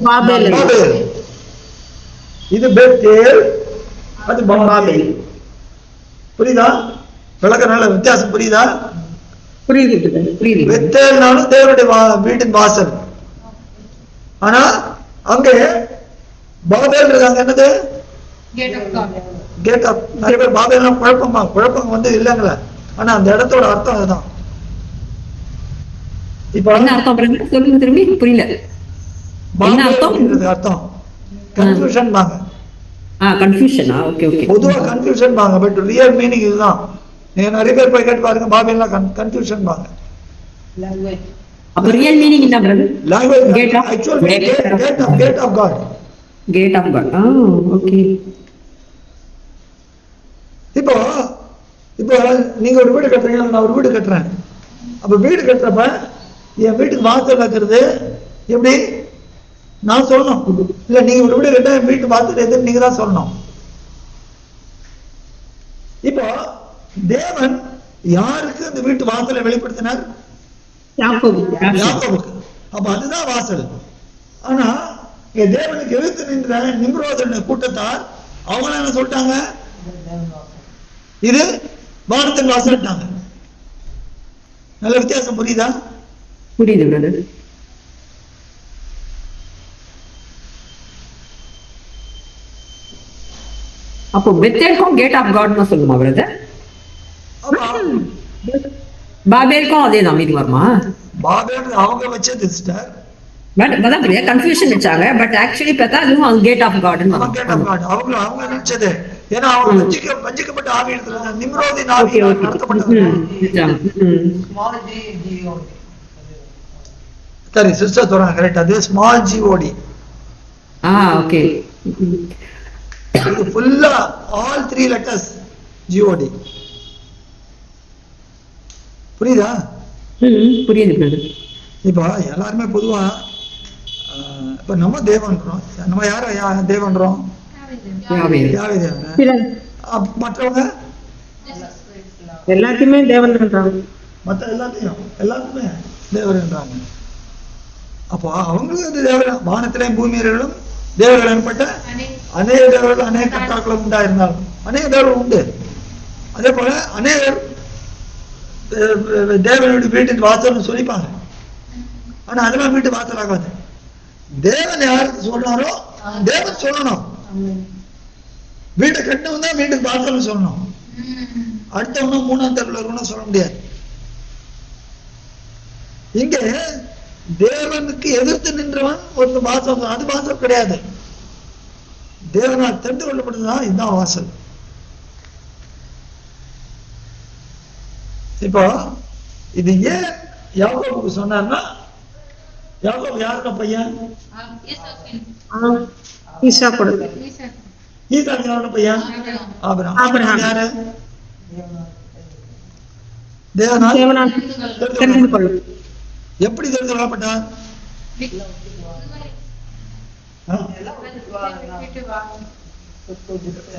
Speaker 1: பாபேல். இது பெத்தேல், அது பாபேல். புரியுதா? விளக்க நல்ல வித்தியாசம் புரியுதா? புரியுது. பெத்தேல்னாலும் தேவனுடைய வீட்டின் வாசல். ஆனா அங்கே பாபேல் இருக்காங்க, என்னது? Gate of. நிறைய பேர் பாபேல் குழப்பம் வந்து இல்லைங்களா? ஆனா அந்த இடத்தோட அர்த்தம் அதுதான். இப்ப
Speaker 6: சொல்லுங்க திரும்பி, புரியல.
Speaker 1: அர்த்தம் கன்ஃபியூஷன் பாங்க.
Speaker 6: கன்ஃபியூஷனா? Okay okay.
Speaker 1: பொதுவா கன்ஃபியூஷன் பாங்க, பட் ரியல் மீனிங் இதுதான். நீங்க நிறைய பேர் போய் கேட்டு பாருங்க, பாபேல்னா கன்ஃபியூஷன் பாங்க.
Speaker 6: அப்ப ரியல் மீனிங் என்ன brother?
Speaker 1: Language actual gate of God.
Speaker 6: Gate of God. Okay.
Speaker 1: இப்போ நீங்க ஒரு வீடு கட்டுறீங்க, நான் ஒரு வீடு கட்டுறேன். அப்ப வீடு கட்டுறப்ப என் வீட்டுக்கு வாசல் வைக்கிறது எப்படி? நான் சொல்லணும். இல்ல நீங்க ஒரு வீடு கட்ட என் வீட்டு வாசல் எதுன்னு நீங்க தான் சொல்லணும். இப்போ தேவன் யாருக்கு அந்த வீட்டு வாசலை வெளிப்படுத்தினார்? யாக்கோபுக்கு. அப்ப அதுதான் வாசல். ஆனா இங்க தேவனுக்கு எதிர்த்து நின்ற நிம்ரோதன கூட்டத்தார் அவங்க என்ன சொல்லிட்டாங்க? இது வானத்தின் வாசல்ட்டாங்க. நல்ல வித்தியாசம் புரியுதா?
Speaker 6: புரியுது பிரதர். அப்போ பெத்தேலுக்கும் கேட் ஆஃப் காட்னு சொல்லுமா பிரதர்? பாபேலுக்கும் அதே தான் மீதி வருமா?
Speaker 1: பாபேல் அவங்க வச்சது சிஸ்டர்.
Speaker 6: பட் அதான் பெரிய கன்ஃபியூஷன் வச்சாங்க. பட் ஆக்சுவலி பார்த்தா அதுவும் கேட் ஆஃப் காட்னு தான்.
Speaker 1: கேட் ஆஃப் காட் அவங்க நினைச்சது. ஏன்னா அவங்க வஞ்சிக்கப்பட்ட ஆவியில நிம்ரோதின் ஆவியால் நடத்தப்பட்டது. சரி சிஸ்டர் சொல்றாங்க கரெக்ட். அது ஸ்மால் ஜிஓடி.
Speaker 6: ஓகே.
Speaker 1: இது ஃபுல்லா ஆல் 3 லெட்டர்ஸ் ஜிஓடி. புரியுதா?
Speaker 6: புரியுது பிரதர்.
Speaker 1: இப்ப எல்லாருமே பொதுவா இப்ப நம்ம தேவன்றோம். நம்ம யார தேவன்றோம்? மற்றவங்க
Speaker 4: எல்லாத்தையுமே தேவன்ன்றாங்க.
Speaker 1: மற்ற எல்லாத்துக்குமே தேவன்றாங்க. அப்போ அவங்களுக்கு தேவன் வானத்திலையும் பூமியிலும் தேவர்கள் எனப்பட்ட அநேக தேவர்கள் அநேக கர்த்தாக்களும் உண்டாயிருந்தாலும் அநேக தேவர்கள் உண்டு. அதே போல அநேகர் தேவனுடைய வீட்டின் வாசல்னு சொல்லிப்பாங்க. ஆனா அதெல்லாம் வீட்டு வாசல் ஆகாது. தேவன் யாருக்கு சொல்றாரோ தேவன் சொல்லணும். வீட்டை கட்டணும் தான் வீட்டுக்கு வாசல்னு சொல்லணும். அடுத்தவனா மூணாம் தெருவில் இருக்கணும் சொல்ல முடியாது. இங்க தேவனுக்கு எதிர்த்து நின்றவன் ஒரு வாசல், அது வாசல் கிடையாது. தேவனால் தெரிந்து கொள்ளப்பட்டதுதான் இதுதான் வாசல். இப்போ இது ஏன் யாக்கோபுக்கு சொன்னார்னா, யாக்கோபு யாருக்க பையன்? ஈசாக்கு யாரோட பையன்? ஆபிரகாம். யாரு? தேவனால் எப்படி தெரிந்து கொள்ளப்பட்டார்?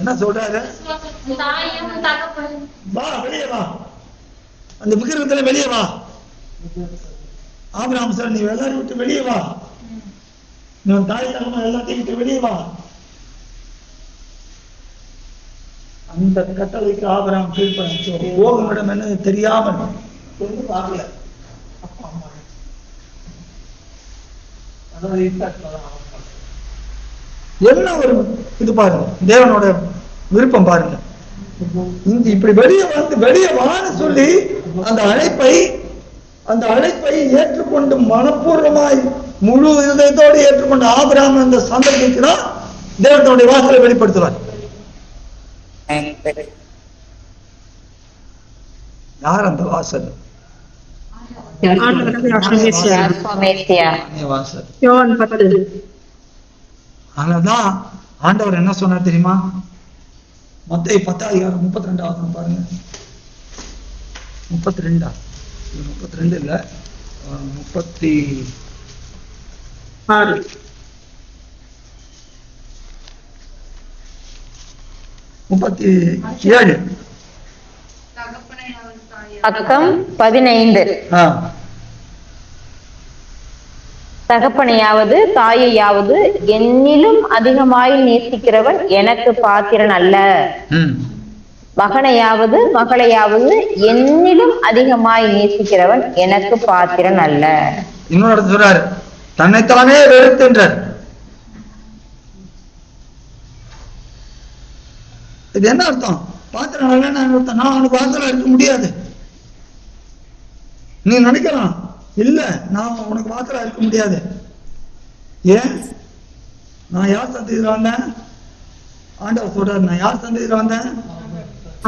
Speaker 1: என்ன சொல்றாரு? வா வெளியே வா, அந்த விக்கிரகத்துல வெளியே வா. ஆபிரகாம் சார் நீ எல்லாரையும் விட்டு வெளியே வா, நீ தாய் தகமா எல்லாத்தையும் விட்டு வெளியே வா. அந்த கட்டளைக்கு ஆபிரகாம் கீழ்ப்படிஞ்சு போகும் இடம் என்ன தெரியாமல் பார்க்கல. என்ன ஒரு இது பாருங்க, தேவனோட விருப்பம் பாருங்க. இங்க இப்படி வெளியே வான்னு சொல்லி அந்த அழைப்பை ஏற்றுக்கொண்டு மனப்பூர்வமாய் முழு இதயத்தோடு ஏற்றுக்கொண்ட ஆபிரகாம் அந்த சந்ததிக்கு தான் தேவனுடைய வாசலை வெளிப்படுத்துவார். யார் அந்த வாசல்? அதனாலதான் ஆண்டவர் என்ன சொன்னார் தெரியுமா? மத்தேயு 10:32 பாருங்க. 32 32 இல்ல 36 37
Speaker 5: தகப்பனையாவது தாயை
Speaker 2: பக்கம் 15. தகப்பனையாவது தாயையாவது என்னிலும் அதிகமாய் நேசிக்கிறவன் எனக்கு பாத்திரன் அல்ல. மகனையாவது மகளையாவது என்னிலும் அதிகமாய் நேசிக்கிறவன் எனக்கு பாத்திரன் அல்ல.
Speaker 1: இன்னொரு இடத்துல சொல்றாரு, தன்னைத்தானே வெறுத்துன்றார். இது என்ன அர்த்தம்? பாத்திரம் இல்லைன்னு அர்த்தம். நான் அவனுக்கு பாத்திரம் இருக்க முடியாது. நீ நினைக்கலாம், இல்ல நான் உனக்கு பாத்திரம் இருக்க முடியாது. ஏன்? நான் யார் சந்ததியில வந்தேன்? ஆண்டவர் சொல்றாரு, நான் யார் சந்ததியில வந்தேன்?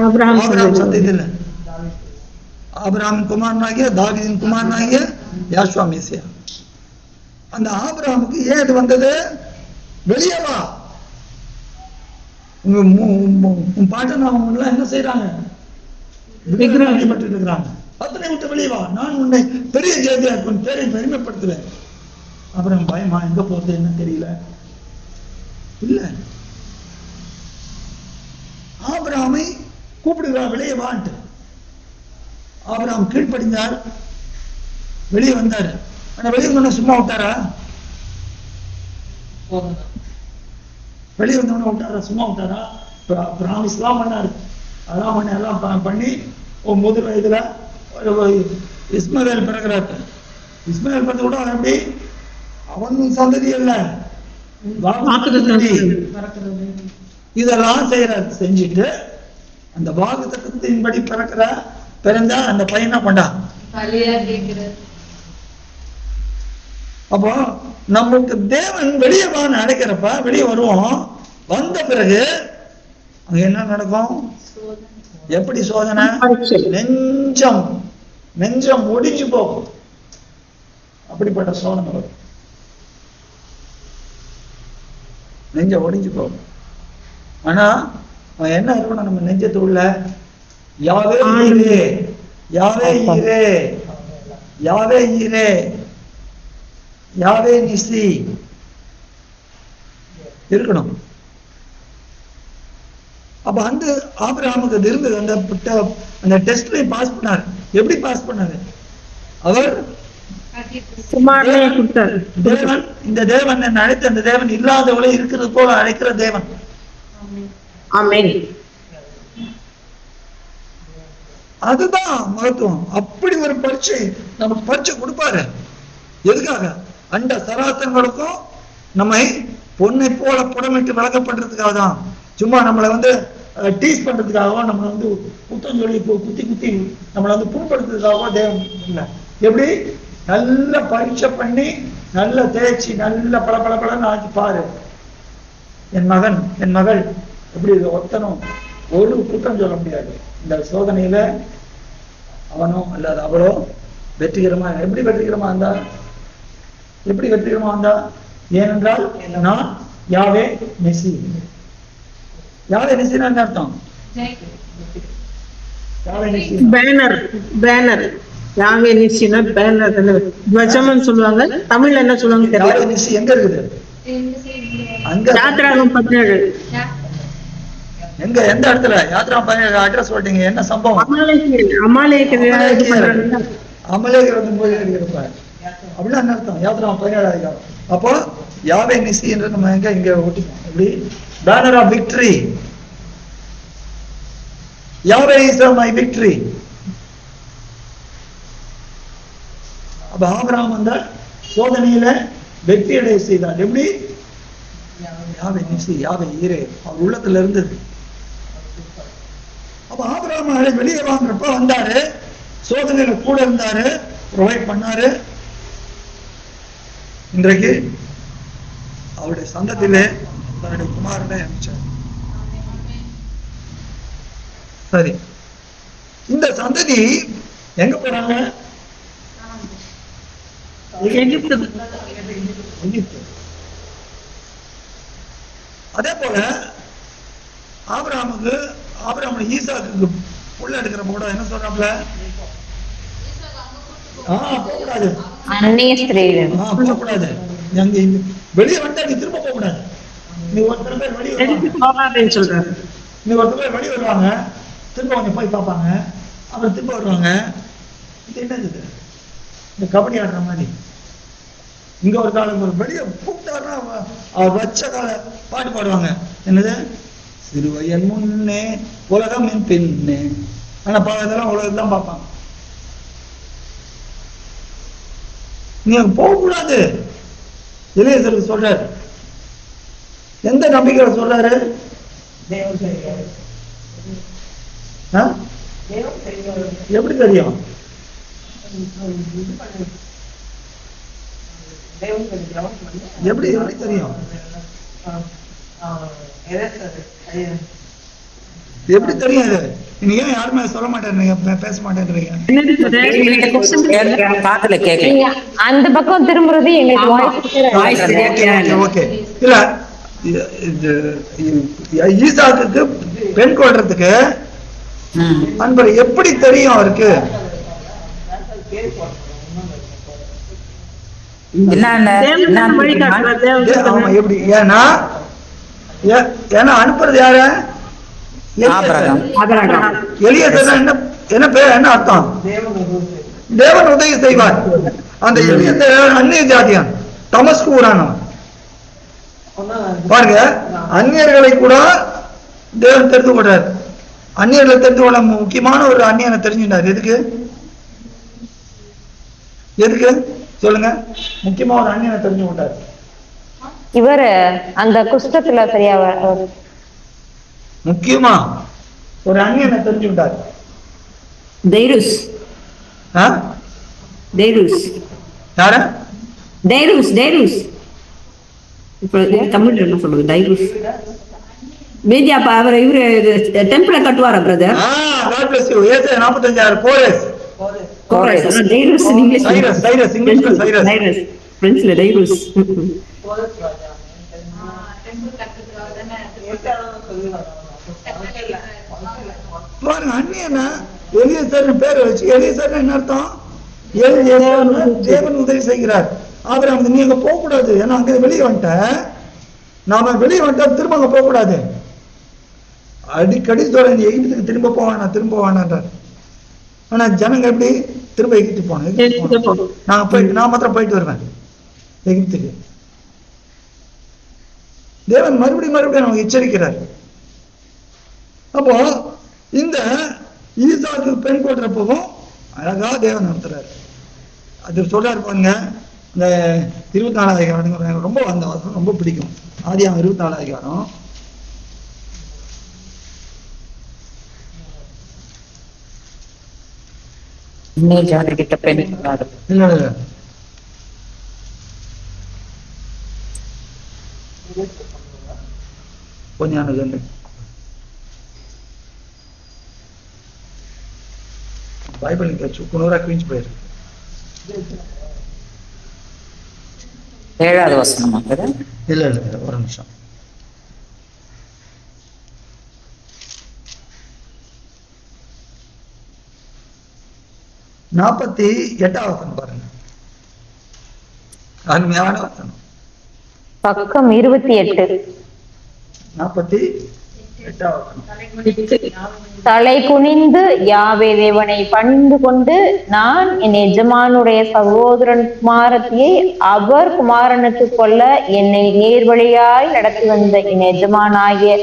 Speaker 1: ஆபிரகாம் சந்ததியில. ஆபிரகாம் குமாரனாகிய தாவீதின் குமாரனாகிய யாசுவா மேசியா. அந்த ஆபிரகாமுக்கு ஏன் இது வந்தது? வெளியே வா, உன் பாட்டன் அவங்க எல்லாம் என்ன செய்யறாங்க? வழிபட்டு இருக்கிறாங்க. அத்தனை விட்டு வெளியே வா, நான் உன்னை பெரிய ஜெயதியா உன் பேரை பெருமைப்படுத்துவேன். அப்புறம் பயமா, எங்க போறது என்ன தெரியல. இல்ல, ஆபிரகாமை கூப்பிடுகிறார், வெளியே வான்ட்டு. ஆபிரகாம் கீழ்ப்படிந்தார், வெளியே வந்தார். ஆனா வெளியே வந்தோட சும்மா விட்டாரா? வெளியே வந்தவன விட்டாரா? சும்மா விட்டாரா? பிராமிஸ் எல்லாம் பண்ணாரு. அதெல்லாம் பண்ணி எல்லாம் பண்ணி முதிர் வயதுல இஸ்மாயில் பிறக்கிறார். இஸ்மாயில் பிறந்த கூட அவன் எப்படி? அவன் சந்ததி அல்ல, இதெல்லாம் செய்யறாரு. செஞ்சுட்டு அந்த வாக்குத்தத்தத்தின்படி பிறந்த அந்த பையன் என்ன பண்ணா? அப்போ நமக்கு தேவன் வெளியே வான்னு அழைக்கிறப்ப வெளியே வருவோம். வந்த பிறகு அங்க என்ன நடக்கும்? எப்படி சோதனை? நெஞ்சம் ஒடிஞ்சு போகும். அப்படிப்பட்ட சோதனை வரும். நெஞ்சம் ஒடிஞ்சு போகும். ஆனா அவன் என்ன இருக்கணும்? நம்ம நெஞ்சத்து உள்ள யாவே ஈரே, யாவே ஈரே, யாவே ஈரே, யாவே நிசி இருக்கணும். அப்ப அந்த ஆபிரகாமுக்கு இருந்தது. அந்த டெஸ்ட்ல பாஸ் பண்ணாரு. எப்படி பாஸ் பண்ணாரு? அவர் தேவன், இந்த தேவன் என்ன அழைத்த அந்த தேவன் இல்லாதவளை இருக்கிறது போல அழைக்கிற தேவன். அதுதான் மகத்துவம். அப்படி ஒரு பரீட்சை நமக்கு பரீட்சை கொடுப்பாரு. எதுக்காக? அண்ட சராசரங்களுக்கும் நம்மை பொண்ணை போல புடமிட்டு விளக்கப்படுறதுக்காக தான். சும்மா நம்மளை டீஸ் பண்றதுக்காகவோ, நம்மளை குத்தம் சொல்லி குத்தி நம்மளை புண்படுத்துறதுக்காகவோ தேவன் இல்லை. எப்படி? நல்ல பரீட்சை பண்ணி நல்ல தேய்ச்சி நல்ல பளபளன்னு ஆக்கி பாரு. என் மகன் என் மகள் எப்படி ஒத்தனும் ஒரு குற்றம் சொல்ல முடியாது. இந்த சோதனையில அவனோ அல்லது அவளோ வெற்றிகரமா, எப்படி வெற்றிகரமா இருந்தா? எப்படி வெற்றிகரமா இருந்தா? ஏனென்றால் நான் யாவே மெசி. யாவே மெசினா என்ன அர்த்தம்?
Speaker 4: பேனர். யாவே நிசினா பேனர் துவஜம்னு சொல்லுவாங்க. தமிழ்ல என்ன சொல்லுவாங்க தெரியல.
Speaker 1: யாவே நிசி எங்க இருக்குது? அங்க
Speaker 4: யாத்ராகம் 17.
Speaker 1: எங்க எந்த இடத்துல? யாத்ராகம் 17 அட்ரஸ் சொல்லிட்டீங்க. என்ன சம்பவம்? அமலேக்கர் போது இருப்பார். அப்படின்னா என்ன அர்த்தம்? யாத்ராகம் 17 அதிகாரம். அப்போ யாவே நிசி என்று நம்ம இங்க ஓட்டிக்கோம். எப்படி? Banner of victory. Yahweh is my victory. அப்ப ஆபிரகாம் வந்த சோதனையில வெற்றி அடைய செய்தார். எப்படி? யாவே நிசி, யாவே ஈரே அவர் உள்ளத்துல இருந்தது. அப்ப ஆபிரகாம் வெளியே வாங்குறப்ப வந்தாரு, சோதனையில கூட இருந்தாரு, ப்ரொவைட் பண்ணாரு. இன்றைக்கு அவருடைய சந்தத்திலே தன்னுடைய குமாரனை அமைச்சார். சரி, இந்த சந்ததி எங்க போறாங்க? எகிப்து. அதே போல ஆபிரகாமுடைய ஈசாக்குக்கு உள்ள எடுக்கிறப்ப கூட என்ன சொல்றாப்ல? போகக்கூடாது,
Speaker 2: அந்நிய ஸ்திரீகள்
Speaker 1: போகக்கூடாது. வெளியே வந்தா நீ திரும்ப போகக்கூடாது. நீ ஒருத்தர் பேர் வெளியே
Speaker 4: சொல்றாரு.
Speaker 1: நீ ஒருத்தர் பேர் வெளியே வருவாங்க, திரும்ப அவங்க போய் பார்ப்பாங்க, அப்புறம் திரும்ப வருவாங்க. இது என்னது? இந்த கபடி ஆடுற மாதிரி. இங்க ஒரு காலம் ஒரு வெளியே கூப்பிட்டாருன்னா அவர் வச்ச கால பாட்டு பாடுவாங்க. என்னது? சிறுவயன் முன்னே உலகம் என் பின்னே. ஆனா இதெல்லாம் உலகத்தான் பார்ப்பாங்க. நீங்க போகக்கூடாது. எலியேசருக்கு சொல்றாரு. எந்த நம்பிக்கையில சொல்றாரு? எப்படி தெரியும்? எப்படி தெரியும்? எப்படி தெரியும்? இது நீங்க ஏன் யாருமே சொல்ல மாட்டேன்றீங்க, பேச மாட்டேன்றீங்க?
Speaker 3: காதுல கேட்கல.
Speaker 2: நீங்க அந்த பக்கம் திரும்புறது எங்களுக்கு வாய்ஸ்
Speaker 1: ஓகே. இல்ல ஈசாக்குக்கு பெண் கொள்றதுக்கு அன்பர் எப்படி தெரியும் அவருக்கு? எப்படி? ஏன்னா அனுப்புறது யாரு? எலியேசர். என்ன பேர், என்ன அர்த்தம்? தேவன் உதவி செய்வார். அந்த எலியேசர் அந்நிய ஜாதியான், தமஸ்கு ஊரானவன். பாருங்க, அந்நியர்களை கூட தேவன் தெரிந்து கொண்டார். அந்நியர்களை தெரிந்து கொள்ள முக்கியமான ஒரு அந்நியனை தெரிஞ்சுட்டார். எதுக்கு சொல்லுங்க? முக்கியமா ஒரு அந்நியனை தெரிஞ்சு கொண்டார்.
Speaker 2: இவரு அந்த குஷ்டத்துல சரியா
Speaker 1: முக்கியமா ஒரு அந்நியனை தெரிஞ்சு கொண்டார்.
Speaker 6: தைருஸ். தைருஸ்
Speaker 1: யாரு?
Speaker 6: தைருஸ். இப்ப தமிழ்ல என்ன சொல்றது? தைருஸ். மேதியாப்பா அவர் இவரு டெம்பிள கட்டுவாரா பிரதர்?
Speaker 1: God bless you. ஏசாயா 45
Speaker 6: கோரஸ். தைருஸ் இங்கிலீஷ்.
Speaker 1: சைரஸ் இங்கிலீஷ்ல சைரஸ்.
Speaker 6: பிரெஞ்சுல தைருஸ்.
Speaker 1: பாருங்க, அந்நியனா எலியேசர் பேரை வச்சு, எலியேசர் என்ன அர்த்தம்? தேவன் உதவி செய்கிறார். ஆபிரகாம் நீ அங்க போக கூடாது, ஏன்னா அங்க வெளியே வந்துட்ட, நாம வெளியே வந்துட்டா திரும்ப அங்க போக கூடாது. அடிக்கடி சொல்ற, நீ எகிப்துக்கு திரும்ப போவானான்றார். ஆனா ஜனங்க எப்படி திரும்ப எகிப்து போனோம்? நான் மாத்திரம் போயிட்டு வருவேன் எகிப்துக்கு. தேவன் மறுபடியும் நமக்கு எச்சரிக்கிறார். அப்போ இந்த ஈசாக்கு பெண் கொள்றப்பவும் அழகா தேவன் நடத்துறாரு. அது சொல்றாரு பாருங்க, இந்த 24வது அதிகாரம் ரொம்ப, அந்த வசனம் ரொம்ப பிடிக்கும். ஆதியாகமம் 24வது அதிகாரம்.
Speaker 3: கிட்ட பெண்
Speaker 1: இல்ல கொஞ்சம் பைபிள் சுக்குநூறா கிழிஞ்சு போயிரு.
Speaker 3: 7வது வசனமா?
Speaker 1: இல்ல ஒரு நிமிஷம். நாற்பத்தி 8வது வசனம் பாருங்க. அருமையான வசனம்.
Speaker 2: பக்கம் 28.
Speaker 1: 48வது வசனம்.
Speaker 2: தலை குனிந்து யாவே தேவனை பணிந்து கொண்டு, நான் என் எஜமானுடைய சகோதரன் குமாரத்தியை அவர் குமாரனுக்கு கொல்ல என்னை நேர்வழியாய் நடத்தி வந்த என் எஜமானாகிய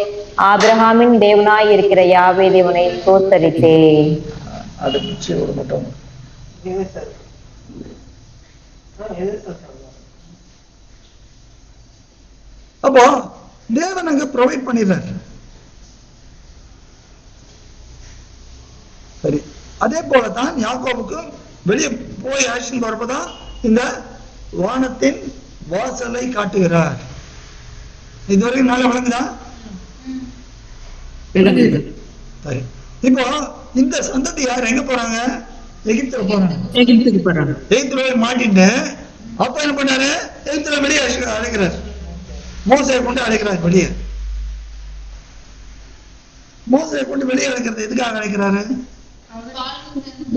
Speaker 2: ஆபிரகாமின் தேவனாய் இருக்கிற யாவே தேவனை ஸ்தோத்தரித்தேன்.
Speaker 1: அது ஒரு மட்டும். அப்போ தேவன் அங்க ப்ரொவைட் பண்ணிடுறாரு. சரி, அதே போலதான் யாக்கோபுக்கும் வெளியே போய் அழைச்சிட்டு வரப்பதான் இந்த வானத்தின் வாசலை காட்டுகிறார். இதுவரைக்கும் நல்லா விளங்குதா? சரி, இப்போ இந்த சந்ததி யார் எங்க போறாங்க? எகிப்துல போறாங்க. எகிப்துல போய் மாட்டிட்டு அப்ப என்ன பண்ணாரு? எகிப்துல வெளியே அழைக்கிறார். மோசையை கொண்டு அழைக்கிறார் வெளியே. மோசையை கொண்டு வெளியே அழைக்கிறது எதுக்காக அழைக்கிறாரு?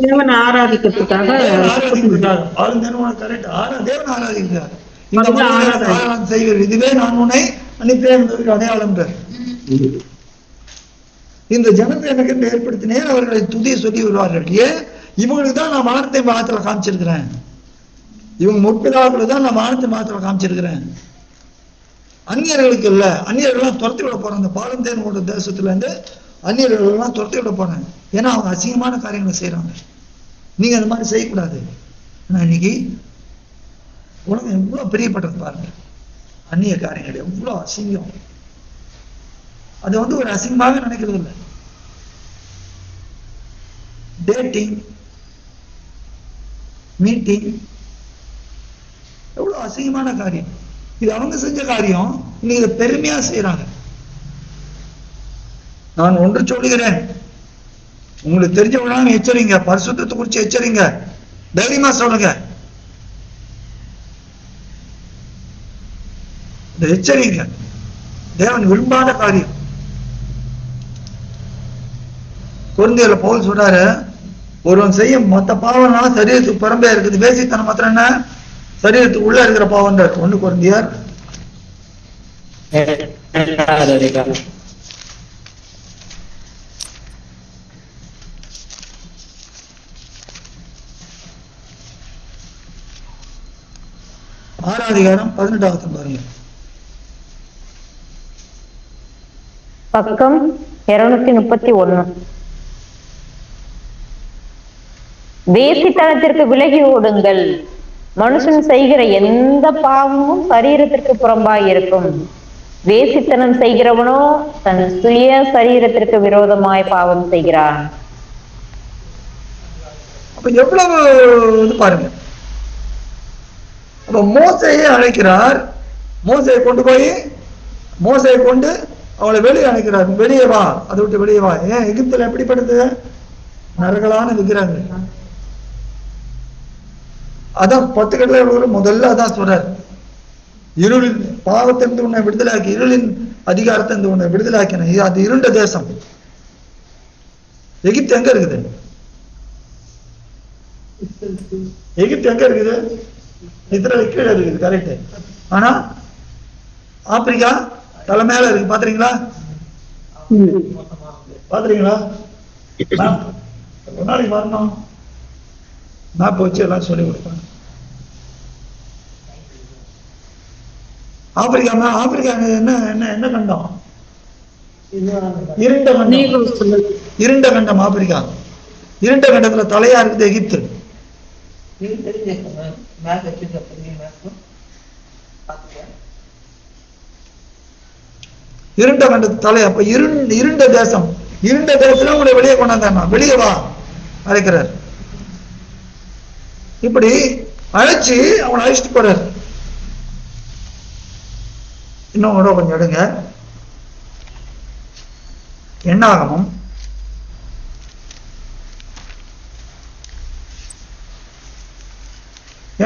Speaker 4: தேவனை ஆராதிக்கிறதுக்காக.
Speaker 1: கரெக்ட். தேவனை ஆராதிக்கிறார். இந்த ஆராதனை செய்வது இதுவே நான் உன்னை அனுப்பினேன் என்பதற்கு அடையாளம். இந்த ஜனத்தை எனக்கு ஏற்படுத்தினேன், அவர்களை துதி சொல்லி வருவார்கள். ஏன்? இவங்களுக்கு தான் நான் வானத்தை மாத்திர காமிச்சிருக்கிறேன். இவங்க முற்பிதாக்களுக்கு தான் நான் வானத்தை மாத்திர காமிச்சிருக்கிறேன். அந்நியர்களுக்கு இல்ல. அந்நியர்கள்லாம் துரத்தி விட போறேன். இந்த பாலம் தேன் கொண்ட தேசத்துல இருந்து அந்நியர்கள் எல்லாம் துரத்தி விட போறேன். ஏன்னா அவங்க அசிங்கமான காரியங்களை செய்யறாங்க. நீங்க அந்த மாதிரி செய்யக்கூடாது. ஆனா இன்னைக்கு உலகம் எவ்வளவு பிரியப்பட்டது பாருங்க. அந்நிய காரியங்கள் எவ்வளவு அசிங்கம். அது ஒரு அசிங்கமாக நினைக்கிறது இல்லை. டேட்டிங், மீட்டிங் எவ்வளவு அசிங்கமான காரியம். இது அவங்க செஞ்ச காரியம். இன்னைக்கு இதை பெருமையா செய்யறாங்க. நான் ஒன்று சொல்லுகிறேன், உங்களுக்கு தெரிஞ்சவங்களாம் எச்சரிங்க. பரிசுத்தத்தை குறிச்சு எச்சரிங்க. தைரியமா சொல்லுங்க. எச்சரிங்க. தேவன் விரும்பாத காரியம். கொரிந்தியர்ல பவுல் சொல்றாரு, ஒருவன் செய்யும் மொத்த பாவம்னா சரீரத்துக்கு புறம்பே இருக்குது. வேசித்தனம் மாத்திரம் என்ன? சரீரத்துக்கு உள்ள இருக்கிற பாவம். 1 கொரிந்தியர் 6 அதிகாரம் 18 பாருங்க.
Speaker 2: பக்கம் 231. வேசித்தனத்திற்கு விலகி ஓடுங்கள். மனுஷன் செய்கிற எந்த பாவமும் சரீரத்திற்கு புறம்பாய் இருக்கும். வேசித்தனம் செய்கிறவனோ தன் சுய சரீரத்திற்கு விரோதமாய் பாவம் செய்கிறான்.
Speaker 1: அப்ப எவ்வளவு இது பாருங்க. அப்ப மோசையை அழைக்கிறார். மோசையை கொண்டு அவளை வெளியே அழைக்கிறார். வெளியே வா, அதை விட்டு வெளியே வா. ஏன்? எகிப்துல எப்படிப்பட்டது? நரகலான விக்கிரகங்கள். அதான் 10 கட்டளை முதல்ல அதான் சொல்றாரு. இருளின் பாவத்திலிருந்து உன்னை விடுதலாக்கி, இருளின் அதிகாரத்தை உன்னை விடுதலாக்கின. அது இருண்ட தேசம். எகிப்து எங்க இருக்குது? எகிப்து எங்க இருக்குது? இஸ்ரேல் கீழே இருக்குது. கரெக்ட். ஆனா ஆப்பிரிக்கா தலை மேல இருக்கு. பாத்துறீங்களா? ஒரு நாளைக்கு வரணும், மேப் வச்சு எல்லாம் சொல்லி கொடுப்பாங்க. ஆப்பிரிக்கா என்ன என்ன என்ன கண்டம்? இருண்ட கண்டம். இருண்ட கண்டம் ஆப்பிரிக்கா. இருண்ட கண்டத்துல தலையா இருக்குது எகிப்து. இருண்ட கண்டத்து தலை. அப்ப இருண்ட தேசம். இருண்ட தேசத்துல உங்களை வெளியே கொண்டாந்தாங்க. வெளியே வா அழைக்கிறார். இப்படி அழைச்சு அவனை அழைச்சிட்டு போறாரு. இன்னும் கொஞ்சம் எடுங்க. என்னாகமம்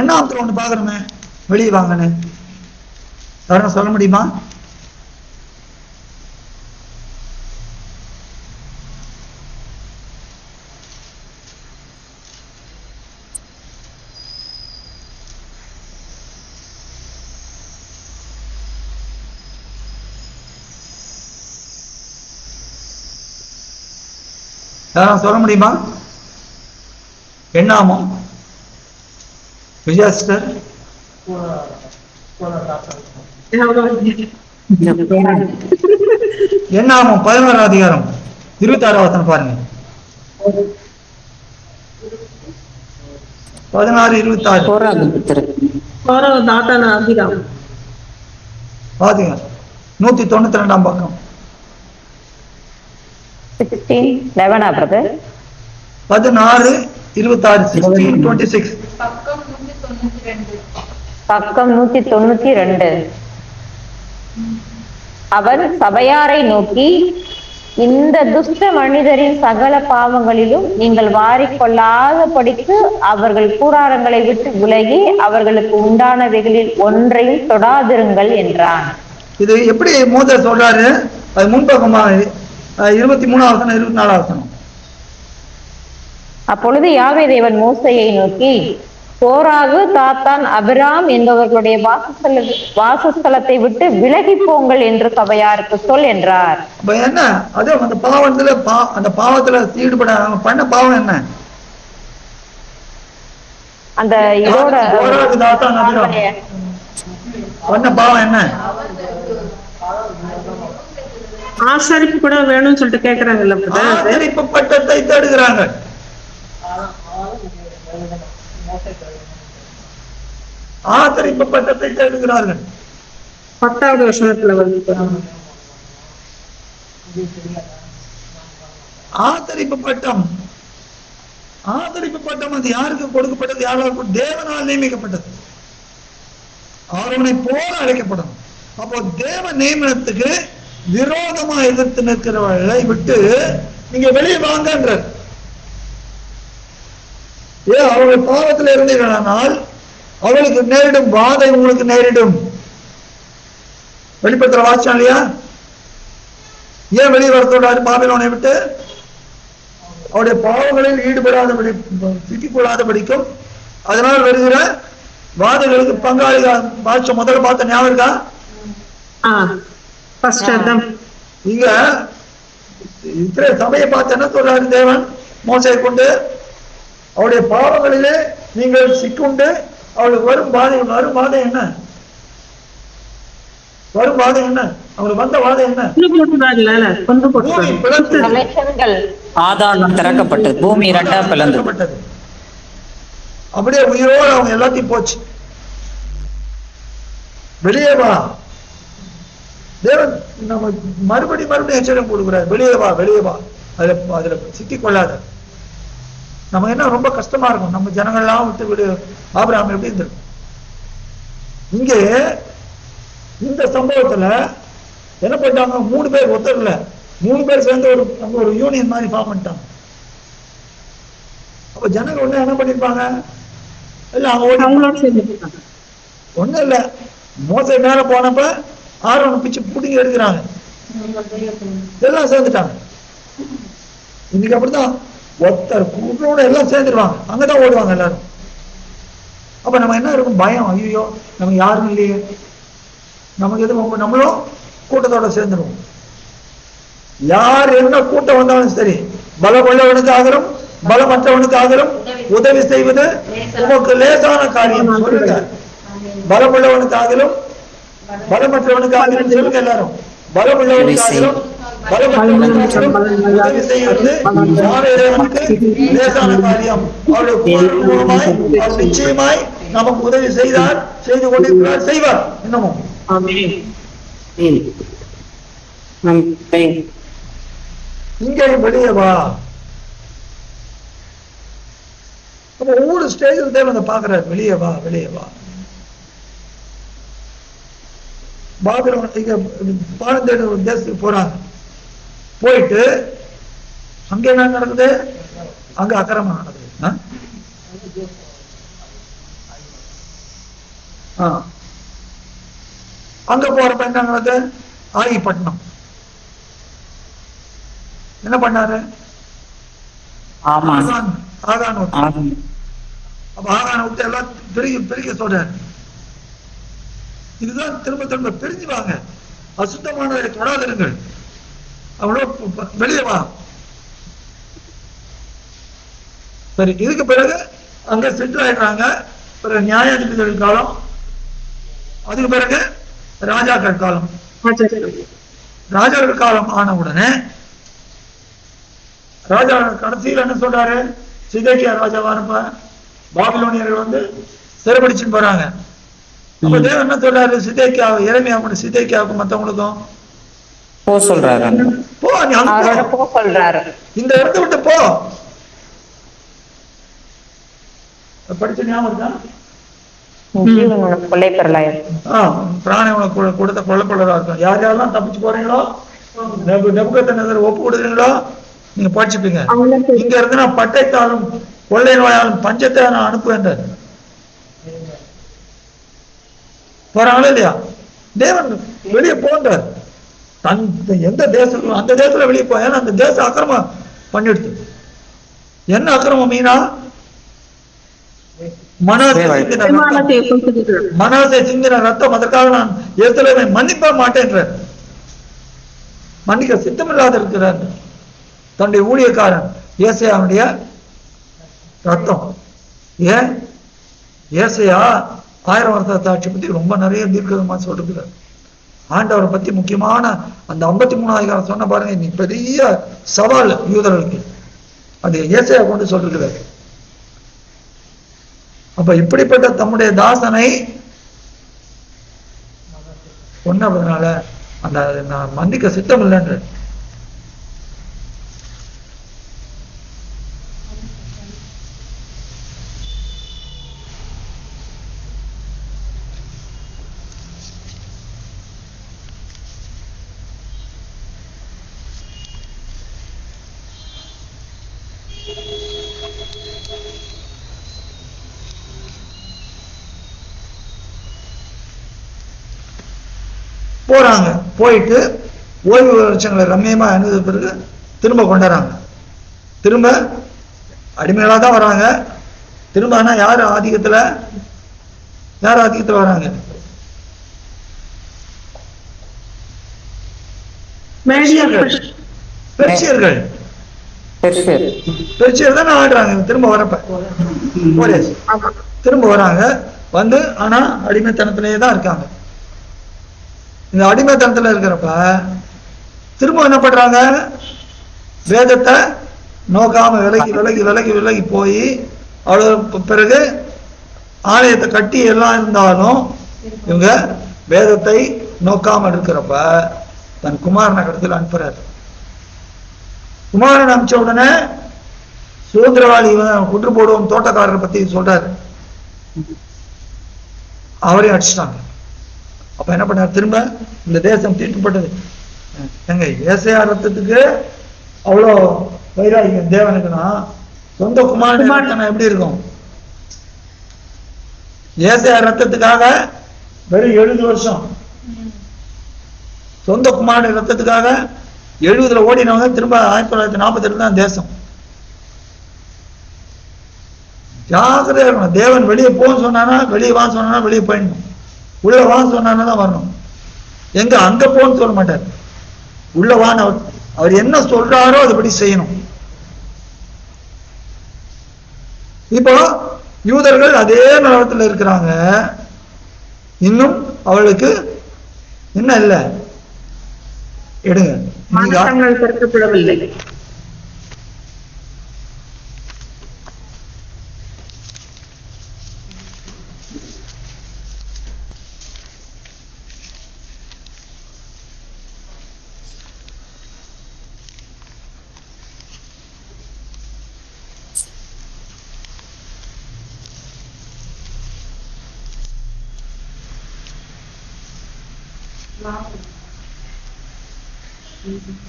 Speaker 1: 8 ஒண்ணு பாக்குறோமே. வெளியே வாங்கன்னு யாரும் சொல்ல முடியுமா? யாரும் சொல்ல முடியுமா? என்னாமம் விஜயாஸ்டர் என்னாமம் 11 அதிகாரம் 26 பாருங்க. 16-26 பாத்தீங்க. 192 பக்கம்.
Speaker 2: 16:11 பிரதர்.
Speaker 1: 16-26 16-26
Speaker 2: பக்கம் 192. அவர் சபையாரை நோக்கி, இந்த துஷ்ட மனிதரின் சகல பாவங்களிலும் நீங்கள் வாரிக்கொள்ளாதபடிக்கு அவர்கள் கூடாரங்களை விட்டு விலகி அவர்களுக்கு உண்டானவைகளில் ஒன்றையும் தொடாதிருங்கள் என்றான்.
Speaker 1: இது எப்படி மோசே சொல்றாரு? அது முன்பக்கமா 23 24
Speaker 2: அப்பொழுது யாவே தேவன் மோசையை நோக்கி, கோராகு, தாத்தான், அபிராம் என்பவர்களுடைய வாசஸ்தலத்தை விட்டு விலகி போங்கள் என்று சபையாருக்கு சொல் என்றார்.
Speaker 1: அப்ப என்ன அது அந்த பாவத்துல அந்த பாவத்துல ஈடுபட பண்ண பாவம் என்ன?
Speaker 2: அந்த இதோட
Speaker 1: கோராகு, தாத்தான், அபிராம் பண்ண பாவம் என்ன?
Speaker 4: ஆசரிப்பு கூட வேணும்னு சொல்லிட்டு கேக்குறாங்கல்ல,
Speaker 1: ஆசரிப்பு பட்டத்தை தேடுகிறாங்க. ஆசரிப்பு பட்டத்தை தேடுகிறார்கள்.
Speaker 4: 10வது வசனத்துல வந்து
Speaker 1: ஆசரிப்பு பட்டம் அது யாருக்கு கொடுக்கப்பட்டது? யாராவது தேவனால் நியமிக்கப்பட்டது. அவனை போல அழைக்கப்படும். அப்போ தேவ நியமனத்துக்கு விரோதமா எதிர்த்து நிற்கிறவர்களை விட்டு நீங்க வெளியே வாங்கன்ற. அவர்கள் பாவத்தில் இருந்தீர்களானால் அவளுக்கு நேரிடும் வாதை உங்களுக்கு நேரிடும். வெளிப்படுத்துற வாட்சம் இல்லையா? ஏன் வெளியே வரத்தோடாரு பாபிலோனை விட்டு? அவருடைய பாவங்களில் ஈடுபடாதபடி சிக்கிக்கொள்ளாதபடிக்கும் அதனால் வருகிற வாதைகளுக்கு பங்காளிகள். வாட்சம் முதல்ல பார்த்த ஞாபகம் இருக்கா? இங்க இருக்கிற சபையை பார்த்து என்ன சொல்றாரு தேவன் மோசையை கொண்டு? அவருடைய பாவங்களிலே நீங்கள் சிக்குண்டு அவளுக்கு வரும் பாதை என்ன? வரும் பாதை என்ன? அவங்களுக்கு வந்த பாதை என்ன?
Speaker 3: ஆதாரம் திறக்கப்பட்டது, பூமி இரண்டாக பிளக்கப்பட்டது.
Speaker 1: அப்படியே உயிரோடு அவங்க எல்லாத்தையும் போச்சு. வெளியே வா. தேவன் நம்ம மறுபடியும் எச்சரிக்கை கொடுக்கிறார். வெளியே வா. அதுல சிக்கிக் கொள்ளாத. நம்ம என்ன ரொம்ப கஷ்டமா இருக்கும். நம்ம ஜனங்கள்லாம் விட்டு விடு. ஆபிரகாம் எப்படி இருந்திருக்கும்? இங்கே இந்த சம்பவத்துல என்ன பண்ணிட்டாங்க? 3 பேர் ஒருத்தர்ல 3 பேர் சேர்ந்து ஒரு யூனியன் மாதிரி ஃபார்ம் பண்ணிட்டாங்க. அப்ப ஜனங்க ஒண்ணு என்ன பண்ணிருப்பாங்க? இல்ல அவங்க ஒண்ணும் இல்ல. மோசை மேல போனப்ப ஆரோனை பிச்சு புடிங்கி எடுக்கிறாங்க. எல்லாம் சேர்ந்துட்டாங்க. இன்னைக்கு அப்படிதான். ஒருத்தர் கூட்டோட எல்லாம் சேர்ந்துருவாங்க. அங்கதான் ஓடுவாங்க எல்லாரும். அப்ப நம்ம என்ன இருக்கும்? பயம். ஐயோ நமக்கு யாரும் இல்லையே, நமக்கு எதுவும். நம்மளும் கூட்டத்தோட சேர்ந்துருவோம். யார் என்ன கூட்டம் வந்தாலும் சரி, பலமுள்ளவனுக்கு ஆகலும் பலமற்றவனுக்கு ஆகலும் உதவி செய்வது உமக்கு லேசான காரியம். சொல்லுங்க, பலமுள்ளவனுக்கு ஆகலும் பலமற்றவனுக்கு ஆகலும் சொல்லுங்க எல்லாரும். பலமுள்ளவனுக்கு ஆகலும் உதவி செய்வது லேசான காரியம். அவருடைய மூலமாய் அவர் நிச்சயமாய் நமக்கு உதவி செய்தார், செய்து கொண்டிருக்கிறார், செய்வார். இன்னமும் இங்கே வெளியே வா. ஒவ்வொரு ஸ்டேஜில் தேவன் பாக்குறாரு. வெளியே வா. பாபிலோன் இங்க பாடம் தேடி ஒரு தேசத்துக்கு போறாங்க. போயிட்டு அங்க என்ன நடக்குது? அங்க அக்கிரமம் நடக்குது. அங்க போறப்ப என்ன நடக்குது? ஆகிப்பட்டினம் என்ன பண்ணாரு? ஆகான். அப்ப ஆகான விட்டு எல்லாம் பிரிக்க சொல்றாரு. இதுதான் திரும்ப பிரிஞ்சு வாங்க. அசுத்தமானதை தொடாதிருங்கள். அவ்வளோ வெளியே வா. சரி, இதுக்கு பிறகு அங்க செட்டில் ஆயிடுறாங்க. பிறகு நியாயாதிபதிகள் காலம், அதுக்கு பிறகு ராஜாக்கள் காலம். ராஜாக்கள் காலம் ஆன உடனே ராஜா கடைசியில் என்ன சொல்றாரு? சிதேக்கியா ராஜாவானப்ப பாபிலோனியர்கள் வந்து சிறைபிடிச்சுன்னு போறாங்க. அப்ப தேவன் என்ன சொல்றாரு? சிதேக்கியாவை, எரேமியாவுக்கு, சிதேக்கியாவுக்கும் மற்றவங்களுக்கும்
Speaker 3: போ சொல்றாரு.
Speaker 1: போ, நீ அங்க போ சொல்றாரு. இந்த இடத்த விட்டு போ. படிச்ச ஞாபகம் இருக்கா? பிராணி உனக்கு கொடுத்த கொல்லப்படலா இருக்கும். யார் யாரெல்லாம் தப்பிச்சு போறீங்களோ, நெபுகத்நேசர் ஒப்பு கொடுக்குறீங்களோ, நீங்க படிச்சுப்பீங்க. இங்க இருந்து நான் பட்டைத்தாலும் கொள்ளை நோயாலும் பஞ்சத்தை நான் அனுப்புவேன். போறாங்களா இல்லையா? தேவன் வெளியே போன்றார். எந்த தேசம் அந்த தேசத்துல வெளியே போய் அந்த தேசம் அக்கிரமம் பண்ணிடுது. என்ன அக்கிரமம் மீனா? மனாசே சிந்தின ரத்தம், அதற்காக நான் எருசலேமை மன்னிப்ப மாட்டேன்ற, மன்னிக்க சித்தமில்லாத இருக்கிறார் தன்னுடைய ஊழியக்காரன் ஏசாயாவுடைய ரத்தம். ஏன் ஏசாயா 1000 வருஷ ஆட்சி பத்தி ரொம்ப நிறைய தீர்க்கமா சொல்லிருக்கிறார். ஆண்டவரை பத்தி முக்கியமான அந்த 53,000 சொன்ன பாருங்க, நீ பெரிய சவால் யூதர்களுக்கு, அது ஏசாயா கொண்டு சொல்லிருக்கிறார். அப்ப இப்படிப்பட்ட தம்முடைய தாசனை சொன்னதுனால அந்த நான் மன்னிக்க சித்தம் இல்லைன்ற. போறாங்க, போயிட்டு ஓய்வு வருஷங்களை ரம்மியமா அனுபவித்த பிறகு திரும்ப கொண்டாடுறாங்க. திரும்ப அடிமைகளா தான் வராங்க. திரும்ப ஆனா யார் ஆதிக்கத்துல வராங்க? பெர்சியர்கள் தான் ஆடுறாங்க. திரும்ப வரப்ப திரும்ப வராங்க, வந்து ஆனா அடிமைத்தனத்திலேயே தான் இருக்காங்க. இந்த அடிமைத்தனத்துல இருக்கிறப்ப திரும்ப என்ன பண்றாங்க? வேதத்தை நோக்காம விலகி போய் அவ்வளவு பிறகு ஆலயத்தை கட்டி எல்லாம் இருந்தாலும் இவங்க வேதத்தை நோக்காம இருக்கிறப்ப தன் குமாரனை கடத்தில் அனுப்புறாரு. குமாரன் அனுப்பிச்ச உடனே சுதந்திரவாளி குன்று போடுவோம் தோட்டக்காரரை பத்தி சொல்றாரு, அவரையும் அடிச்சிட்டாங்க. அப்ப என்ன பண்ணார்? திரும்ப இந்த தேசம் தீட்டுப்பட்டது. எங்க ஏசாயா ரத்தத்துக்கு அவ்வளோ வைராகியம் தேவனுக்குன்னா சொந்த குமாரன் எப்படி இருக்கும்? ஏசாயா ரத்தத்துக்காக வெறும் 70 வருஷம், சொந்த குமாரன் ரத்தத்துக்காக 70 ஓடினவங்க திரும்ப 1948 தான் தேசம். ஜாகிரதையா இருக்கணும். தேவன் வெளியே போன்னு சொன்னானா வெளியே வான்னு சொன்னா வெளியே போயிடணும், உள்ள வான்னு சொன்னானா தான் வரணும். எங்க அங்க போன்னு சொல்ல மாட்டார், உள்ள வான்னு அவர் என்ன சொல்றாரோ அதுபடி செய்யணும். இப்போ யூதர்கள் அதே நிலவரத்தில் இருக்கிறாங்க, இன்னும் அவளுக்கு என்ன இல்லை, எடுங்க
Speaker 4: திறக்கப்படவில்லை.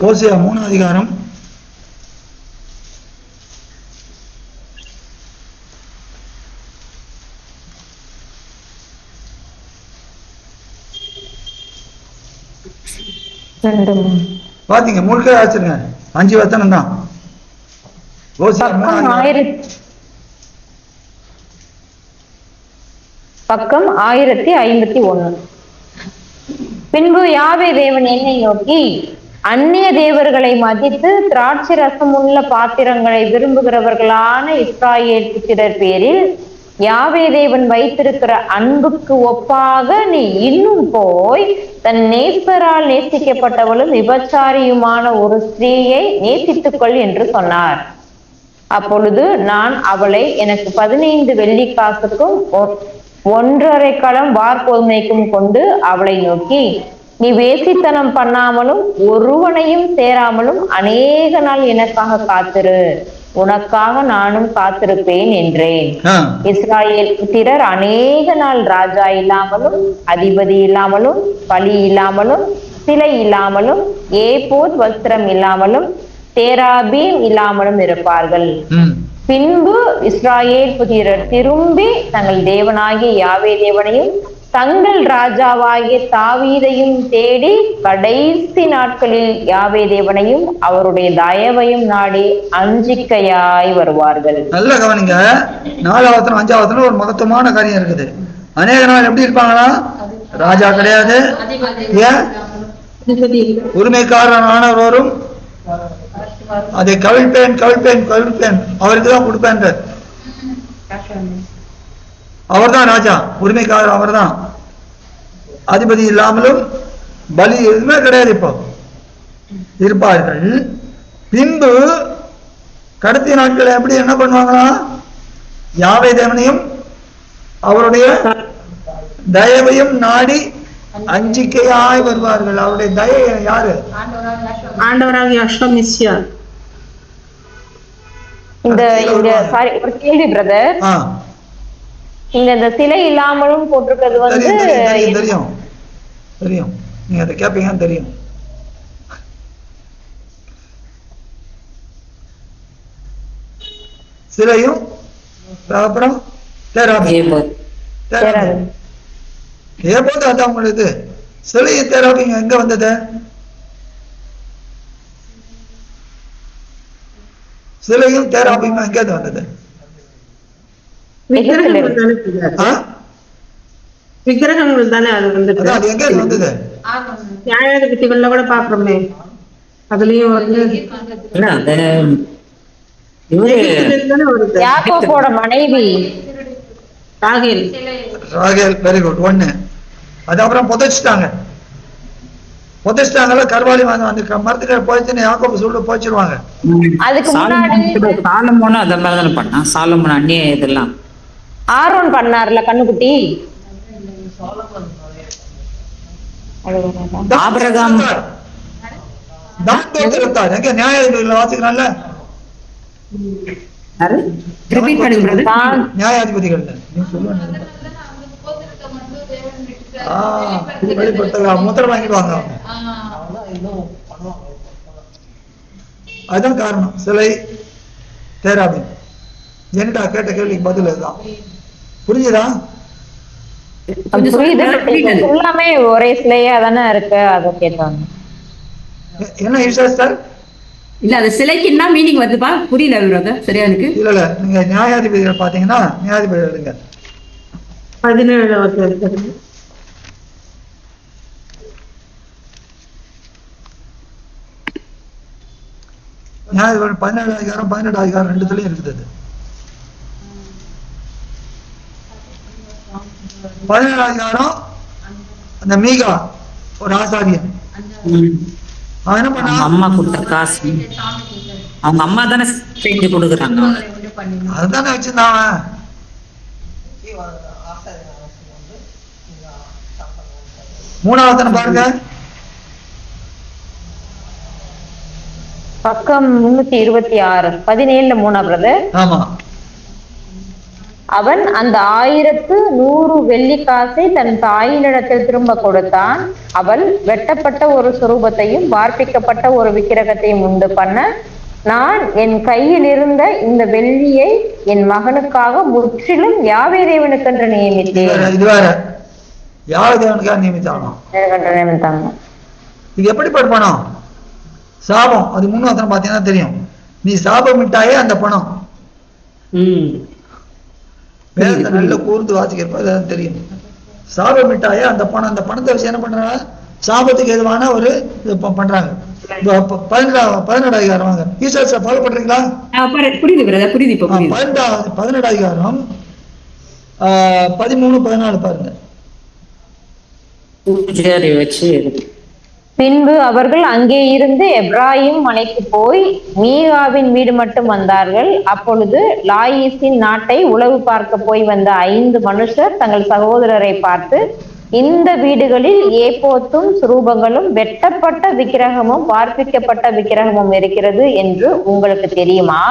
Speaker 1: ஓசியா 3 அதிகாரம்
Speaker 2: 2
Speaker 1: பாத்தீங்க, முழுக்க ஆச்சுங்க 5 வசனம் தான்.
Speaker 2: பக்கம் 1051. பின்பு யாவே தேவன் என்னை நோக்கி, அந்நிய தேவர்களை மதித்து திராட்சை ரசமுள்ள பாத்திரங்களை விரும்புகிறவர்களான இஸ்ராயேல் புத்திரர் பேரில் யாவே தேவன் வைத்திருக்கிற அன்புக்கு ஒப்பாக நீ இன்னும் போய் தன் நேசரால் நேசிக்கப்பட்டவளும் விபச்சாரியுமான ஒரு ஸ்திரீயை நேசித்துக்கொள் என்று சொன்னார். அப்பொழுது நான் அவளை எனக்கு 15 வெள்ளிக்காசுக்கும் 1.5 களம் வார்கோதுமைக்கும் கொண்டு அவளை நோக்கி, நீ வேசித்தனம் பண்ணாமலும் ஒருவனையும் சேராமலும் அநேக நாள் எனக்காக காத்திரு, உனக்காக நானும் காத்திருப்பேன் என்றேன். இஸ்ராயேல் புத்திரர் அநேக நாள் ராஜா இல்லாமலும் அதிபதி இல்லாமலும் பலி இல்லாமலும் சிலை இல்லாமலும் ஏபோத் வஸ்திரம் இல்லாமலும் தேராபீம் இல்லாமலும் இருப்பார்கள். பின்பு இஸ்ராயேல் புத்திரர் திரும்பி தங்கள் தேவனாகிய யாவே தேவனையும் தங்கள் ராஜாவாகிய தாவீதையும் தேடி கடைசி நாட்களில் யாவே தேவனையும் அவருடைய தயவையும் நாடி அஞ்சிக்கையாய் வருவார்கள்.
Speaker 1: நல்ல கவனிங்க, 4வது 5வது ஒரு மகத்துவமான காரியம் இருக்குது. அநேக நாள் எப்படி இருப்பாங்களா? ராஜா கிடையாது, ஏன் உரிமைக்காரனானவரும் அதை கவிழ்ப்பேன் கவிழ்ப்பேன் கவிழ்ப்பேன் அவருக்கு தான் கொடுப்பேன். அவர் தான் ராஜா, உரிமைக்காரர் அவர் தான். அதிபதி இல்லாமலும் பலி எதுவுமே கிடையாது இப்போ இருப்பார்கள். பின்பு கடைசி நாட்கள் எப்படி என்ன பண்ணுவாங்களா? யாவே தேவனையும் அவருடைய தயவையும் நாடி அஞ்சிக்கையாய் வருவார்கள். அவருடைய தயை யாரு?
Speaker 4: ஆண்டவராகிய யெகோவா.
Speaker 2: இந்த சாரி ஒரு கேள்வி பிரதர். இந்த சிலை இல்லாமலும் போட்டிருக்கிறது வந்து
Speaker 1: தெரியும் தெரியும், நீங்க அதை கேட்பீங்க தெரியும். சிலையும் அப்புறம் ஏபோது அதான் உங்களுக்கு சிலையும் தேராபிங்க எங்க வந்தது? சிலையும் தேராபிங்க எங்க வந்தது?
Speaker 4: விக்கிரகங்கள் தானே அது வந்துட்டு.
Speaker 1: அது எங்க வந்தது?
Speaker 4: நியாயாதிபதிகள்ல கூட பாக்குறோமே, அதுலயும் வந்து
Speaker 2: யாக்கோபோட மனைவி
Speaker 4: ராகேல்.
Speaker 1: ராகேல், வெரி குட். ஒண்ணு அது அப்புறம் புதைச்சிட்டாங்கல்ல, கர்வாலி வாங்க அந்த மரத்துக்கு போயிடுச்சுன்னு யாக்கோபு சொல்லு போச்சிருவாங்க.
Speaker 2: அதுக்கு முன்னாடி
Speaker 3: சாலமோனும் அத மாதிரி தானே பண்ணான். சாலமோன் அந்நிய இதெல்லாம்
Speaker 2: ஆரோன் பண்ணார்ல கண்ணுக்குட்டி.
Speaker 3: ஆபிரகாம்
Speaker 1: எங்க நியாயாதிபதிகளை வாசிக்கிறான்ல, நியாயாதிபதிகள் முத்திரை வாங்கிடுவாங்க. அதுதான் காரணம். சிலை தேராபி என்னடா கேட்ட கேள்விக்கு பதில் அதுதான். புரிஞ்சுதா?
Speaker 2: எல்லாமே ஒரே சிலையா தானே இருக்கு, அதை கேட்டாங்க.
Speaker 1: என்ன ஈஷா சார்?
Speaker 6: இல்ல அது சிலைக்கு என்ன மீனிங் வருதுப்பா? புரியல சரியா எனக்கு.
Speaker 1: இல்ல நீங்க நியாயாதிபதிகள் பாத்தீங்கன்னா நியாயாதிபதி எடுங்க
Speaker 4: 17
Speaker 1: நியாயாதிபதி 17 அதிகாரம் 18 அதிகாரம் ரெண்டுத்துலயும் இருக்குது. 17 அதிகாரம் அந்த மீகா ஒரு ஆசாரியன், அவன் என்ன பண்ணா?
Speaker 3: அம்மா கொடுத்த காசு அவங்க அம்மா தானே செஞ்சு கொடுக்குறாங்க.
Speaker 1: அதுதானே வச்சிருந்தான். மூணாவது பாருங்க,
Speaker 2: பக்கம் 326 17 3 பிரதர்.
Speaker 1: ஆமா.
Speaker 2: அவன் அந்த 1100 வெள்ளிக்காசை தன் தாயினிடத்தில் திரும்ப கொடுத்தான். அவள் வெட்டப்பட்ட ஒரு சுரூபத்தையும் வார்ப்பிக்கப்பட்ட ஒரு விக்கிரகத்தையும் உண்டு பண்ண, நான் என் கையில் இருந்த இந்த வெள்ளியை என் மகனுக்காக முற்றிலும் யாவே தேவனுக்கென்று நியமித்தேன்.
Speaker 1: இது வேற யாவே தேவனுக்காக நியமித்தாங்க. இது எப்படிப்பட்ட பணம்? சாபம். அது 3 பாத்தீங்கன்னா தெரியும். நீ சாபமிட்டாயே அந்த பணம். வேதத்தை நல்ல கூர்ந்து வாசிக்கிறப்ப தெரியும். சாபமிட்டாயே அந்த பணம், அந்த பணத்தை வச்சு என்ன பண்றாங்க? சாபத்துக்கு எதுவான ஒரு பண்றாங்க. 17 அதிகாரம் வாங்க. ஈஸ்வர சார் ஃபாலோ பண்றீங்களா?
Speaker 6: புரியுது.
Speaker 1: 17 அதிகாரம் 13 14 பாருங்க.
Speaker 2: பின்பு அவர்கள் அங்கே இருந்து எப்ராயிம் மலைக்கு போய் மீகாவின் வீடு மட்டும் வந்தார்கள். அப்பொழுது லாயீசின் நாட்டை உளவு பார்க்க போய் வந்த 5 மனுஷர் தங்கள் சகோதரரை பார்த்து, இந்த வீடுகளில் ஏபோத்தும் சுரூபங்களும் வெட்டப்பட்ட விக்கிரகமும் வார்ப்பிக்கப்பட்ட விக்கிரகமும் இருக்கிறது என்று உங்களுக்கு தெரியுமா?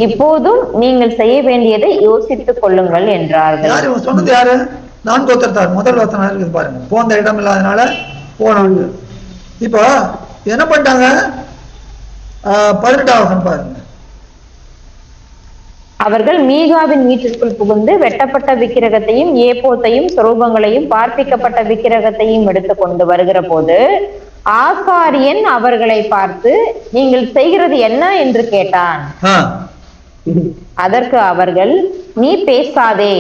Speaker 2: இப்போதும் நீங்கள் செய்ய வேண்டியதை யோசித்துக் கொள்ளுங்கள் என்றார்கள்.
Speaker 1: சொன்னது யாரு? நான் கோத்திரத்தார். முதல் வசனம் இருக்குது பாருங்க. போந்த இடம் இல்லாதனால போனாங்க. இப்போ என்ன பண்ணிட்டாங்க? 18 வசனம் பாருங்க.
Speaker 2: அவர்கள் மீகாவின் வீட்டிற்குள் புகுந்து வெட்டப்பட்ட விக்கிரகத்தையும் ஏபோத்தையும் சொரூபங்களையும் பார்ப்பிக்கப்பட்ட விக்கிரகத்தையும் எடுத்து கொண்டு வருகிற போது ஆசாரியன் அவர்களை பார்த்து, நீங்கள் செய்கிறது என்ன என்று கேட்டான். அதற்கு அவர்கள், நீ பேசாதே,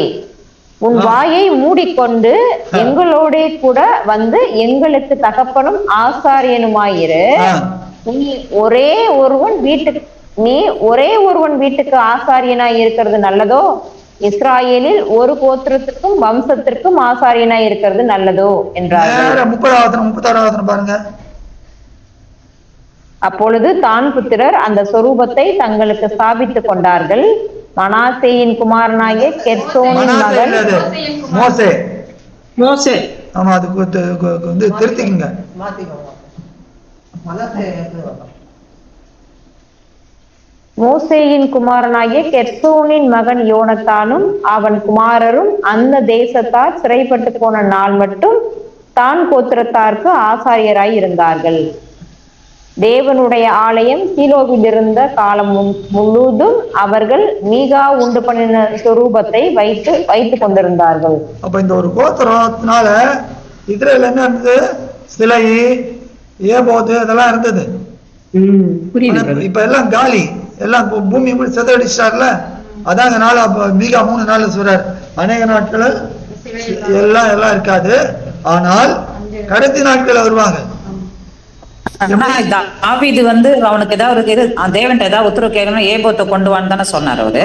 Speaker 2: உன் வாயை மூடிக்கொண்டு எங்களோட கூட வந்து எங்களுக்கு தகப்பனும் ஆசாரியனுமாயிரு. நீ ஒரே ஒருவன் வீட்டுக்கு ஆசாரியனாய் இருக்கிறது நல்லதோ? இஸ்ராயேலில் ஒரு கோத்திரத்துக்கும் வம்சத்திற்கும் ஆசாரியனாய் இருக்கிறது நல்லதோ என்றார்.
Speaker 1: 30 பாருங்க.
Speaker 2: அப்பொழுது தான் புத்திரர் அந்த சொரூபத்தை தங்களுக்கு ஸ்தாபித்துக் கொண்டார்கள். மனாசேயின் குமாரனாகிய கெர்சோனின் மகன்
Speaker 1: மோசே. ஆமா, அதுக்கு வந்து திருத்திக்கங்க.
Speaker 2: மோசேயின் குமாரனாகிய கெர்சோனின் மகன் யோனத்தானும் அவன் குமாரரும் அந்த தேசத்தார் சிறைப்பட்டு போன நாள் மட்டும் தான் கோத்திரத்தாருக்கு ஆசாரியராய் இருந்தார்கள். தேவனுடைய ஆலயம் சீலோவில் இருந்த காலம் முழுதும் அவர்கள் மீகா உண்டு பண்ணின சொரூபத்தை வைத்து கொண்டிருந்தார்கள்.
Speaker 1: அப்ப இந்த ஒரு கோத்திரத்தினால இஸ்ரேல் என்ன இருந்தது? சிலை, ஏபோது அதெல்லாம் இருந்தது. இப்ப எல்லாம் காலி, எல்லாம் பூமி செதடிச்சார்ல. அதாங்க நாள் மீகா 3 நாள் சொல்றாரு. அநேக நாட்கள் எல்லாம் இருக்காது, ஆனால் கடைசி நாட்கள் வருவாங்க.
Speaker 3: தாவீது வந்து அவனுக்கு ஏதாவது தேவன் ஏதாவது உத்தரவு கேட்கணும், ஏபோத்தை கொண்டு வான்னு தானே சொன்னார் அவரு.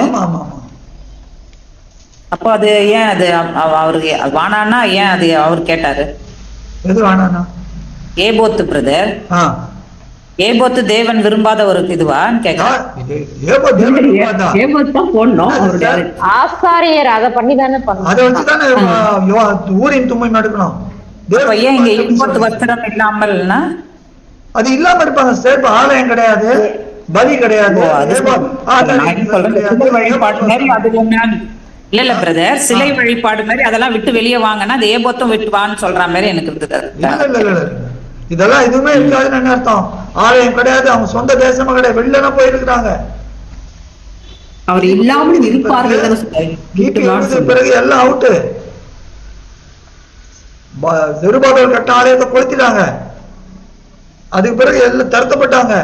Speaker 3: அப்போ அது ஏன் அது அவருக்கு வானான்னா ஏன் அது அவர் கேட்டாரு?
Speaker 1: எது வானானா?
Speaker 3: ஏபோத்து பிரதர், ஏபோத்து தேவன் விரும்பாத ஒரு இதுவான்னு கேட்கிறார்.
Speaker 2: ஆசாரியர் அதை பண்ணி தானே
Speaker 1: ஊரின் தும்மை நடக்கணும்.
Speaker 3: ஏன் இங்க ஏபோத்து வஸ்திரம் இல்லாமல்னா
Speaker 1: அது இல்லாம இருப்பாங்க. ஸ்டேட் ஆலயம் கிடையாது, பலி கிடையாது.
Speaker 3: இல்ல பிரதர், சிலை வழிபாடு மாதிரி அதெல்லாம் விட்டு வெளியே வாங்கன்னா அது ஏபோத்தும் விட்டு வான்னு சொல்ற மாதிரி எனக்கு இருந்தது.
Speaker 1: இதெல்லாம் எதுவுமே இருக்காதுன்னு என்ன அர்த்தம்? ஆலயம் கிடையாது, அவங்க சொந்த தேசமா கிடையாது, வெளியில போயிருக்கிறாங்க.
Speaker 6: அவர் இல்லாமல் இருப்பார்கள்.
Speaker 1: பிறகு எல்லாம் அவுட்டு. செருபாபேல் கட்ட ஆலயத்தை கொளுத்திட்டாங்க. அதுக்கு பிறகு எல்லாம் தடுக்கப்பட்டாங்க.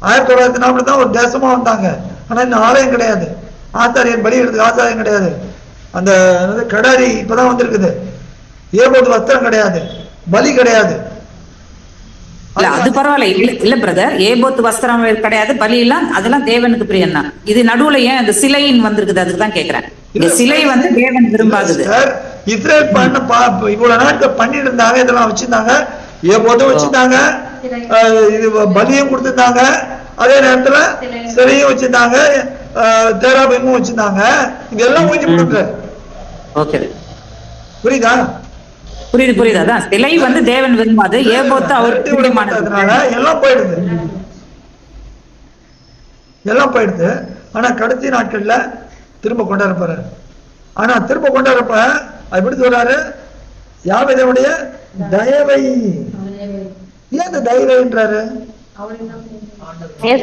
Speaker 1: 1904 தான் ஒரு தேசமா வந்தாங்க. ஆனா இந்த ஆலயம் கிடையாது, ஆசாரியர் பலி எடுத்து ஆசாரியம் கிடையாது, அந்த கடாரி இப்பதான் வந்திருக்குது. ஏபோது வஸ்திரம் கிடையாது, பலி கிடையாது.
Speaker 3: அது பரவாயில்ல. இல்ல பிரதர், ஏபோத்து வஸ்திரம் கிடையாது, பலி எல்லாம் அதெல்லாம் தேவனுக்கு பிரியம் தான். இது நடுவுல ஏன் இந்த சிலையின் வந்திருக்குது? அதுக்கு தான் கேக்குறேன். இந்த சிலை வந்து தேவன் விரும்பாதது.
Speaker 1: இஸ்ரேல் பண்ண இவ்வளவு நாட்கள் பண்ணிட்டு இருந்தாங்க, இதெல்லாம் வச்சிருந்தாங்க, ஏபோதும் வச்சிருந்தாங்க, இது பலியும் கொடுத்திருந்தாங்க, அதே நேரத்துல சிலையும் வச்சிருந்தாங்க, தேராபயமும் வச்சிருந்தாங்க. இதெல்லாம் மூஞ்சி கொடுக்குற. புரியுதா?
Speaker 3: புரியுது. அதான் சிலை வந்து தேவன் விரும்பாது, ஏபோத்து அவருக்கு விரும்பாததுனால
Speaker 1: எல்லாம் போயிடுது. ஆனா கடைசி நாட்கள்ல திரும்ப கொண்டாட போறாரு. ஆனா திரும்ப கொண்டாடுறப்ப எப்படி சொல்றாரு? யாவேதனுடைய தயவை. ஏன் அந்த தயவைன்றாரு? ஏன்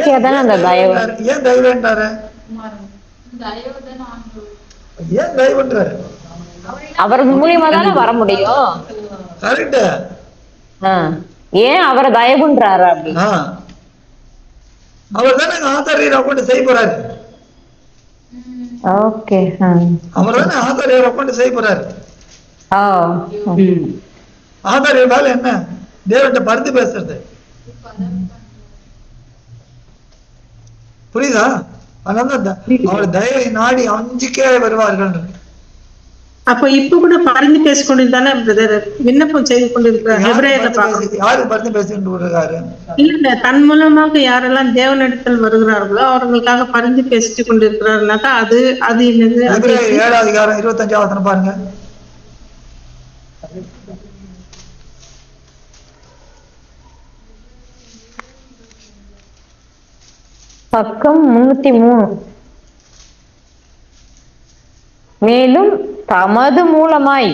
Speaker 1: தயவைன்றாரு? ஏன் தயவுன்றாரு?
Speaker 2: அவர் மூலியமா தானே வர முடியும்.
Speaker 1: கரெக்ட்.
Speaker 2: ஏன் அவரை தயவுன்றாரு? அப்படி
Speaker 1: அவர் தானே ஆசாரியரை கொண்டு செய்ய போறாரு.
Speaker 2: ஓகே,
Speaker 1: அவர் தானே ஆசாரியரை கொண்டு செய்ய போறாரு. ஆசாரியர் வேலை என்ன? தேவன்கிட்ட பரிந்து பேசுறது. புரியுதா? அதனால அவர் தயவை நாடி அஞ்சுக்கே வருவார்கள்.
Speaker 4: அப்ப இப்ப கூட பரிந்து பேசிக்கொண்டிருந்தானே விண்ணப்பம் செய்து கொண்டிருக்கிறார்.
Speaker 1: யாரு பரிந்து பேசிட்டு இருக்காரு?
Speaker 4: இல்ல, தன் மூலமாக யாரெல்லாம் தேவனிடத்தில் வருகிறார்களோ அவர்களுக்காக பரிந்து பேசிட்டு கொண்டிருக்கிறாருனாக்கா அது என்னது?
Speaker 1: 7 அதிகாரம் 25 பாருங்க.
Speaker 2: பக்கம் 303. மேலும் தமது மூலமாய்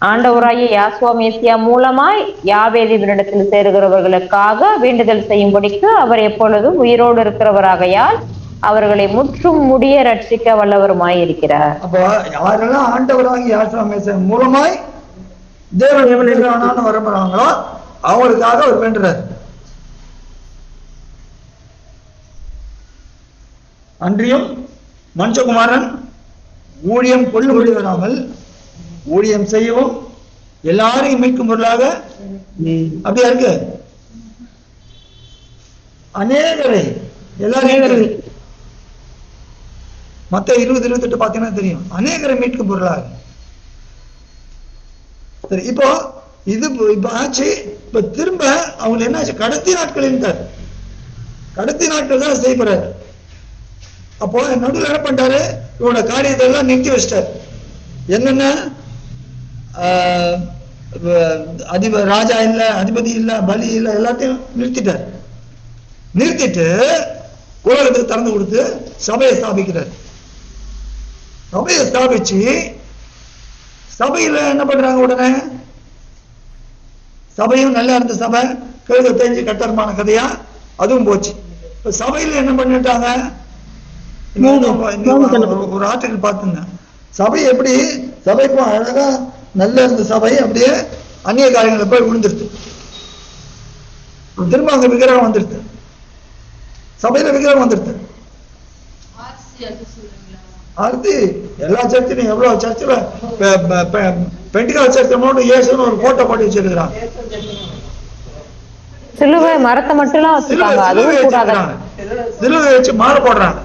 Speaker 2: ஆண்டவராகிய யாசுவா மேசியா மூலமாய் யாவேதினிடத்தில் சேருகிறவர்களுக்காக வேண்டுதல் செய்யும்படிக்கு அவர் எப்பொழுதும் உயிரோடு இருக்கிறவராகையால் அவர்களை முற்றும் முடிய ரட்சிக்க வல்லவருமாயிருக்கிறார்.
Speaker 1: அப்போ யாரெல்லாம் ஆண்டவராகி யாசுவா மூலமாய் தேவன் வரப்படுறாங்களோ அவங்களுக்காக அவர் வேண்டுறார். அன்றியும் மனுஷகுமாரன் ஊழியம் கொள்ளும்படி வராமல் ஊழியம் செய்யவும் எல்லாரையும் மீட்கும் பொருளாக அப்படியா இருக்கு. அநேகரை எல்லாரையும் மத்த 20-28 பாத்தீங்கன்னா தெரியும். அநேகரை மீட்கும் பொருளாக. சரி, இப்போ இது இப்ப ஆச்சு. இப்ப திரும்ப அவங்க என்ன ஆச்சு, கடைசி நாட்கள் இருந்தார். கடைசி நாட்கள் தான் செய்யப்படுறாரு. அப்போ நடுவில் என்ன பண்ணிட்டாரு, இவனோட காரியத்தை எல்லாம் நிறுத்தி வச்சிட்டார். என்னென்ன ராஜா இல்ல, அதிபதி இல்ல, பலி இல்ல, எல்லாத்தையும் நிறுத்திட்டார். நிறுத்திட்டு உலகத்துக்கு திறந்து கொடுத்து சபையை ஸ்தாபிக்கிறார். சபையை ஸ்தாபிச்சு சபையில என்ன பண்றாங்க, உடனே சபையும் நல்லா இருந்த சபை கழுத தெரிஞ்சு கட்டரமான கதையா அதுவும் போச்சு. இப்ப சபையில என்ன பண்ணிட்டாங்க, ஒரு ஆர்டிகல் பார்த்துங்க. சபை எப்படி, சபைக்கும் அழகா நல்ல இருந்த சபை அப்படியே அந்நிய காரியங்களை போய் விழுந்துருது. திரும்ப அங்க விக்கிரகம் வந்துருது, சபையில விக்கிரகம் வந்துருது. அடுத்து எல்லா சர்ச்சிலும் எவ்வளவு சர்ச்சில் பெண்டிகால் சர்ச்சை மட்டும் இயேசுன்னு ஒரு போட்டோ போட்டு வச்சிருக்கிறாங்க.
Speaker 2: சிலுவை மரத்தை மட்டும்
Speaker 1: சிலுவை வச்சு மாலை போடுறாங்க.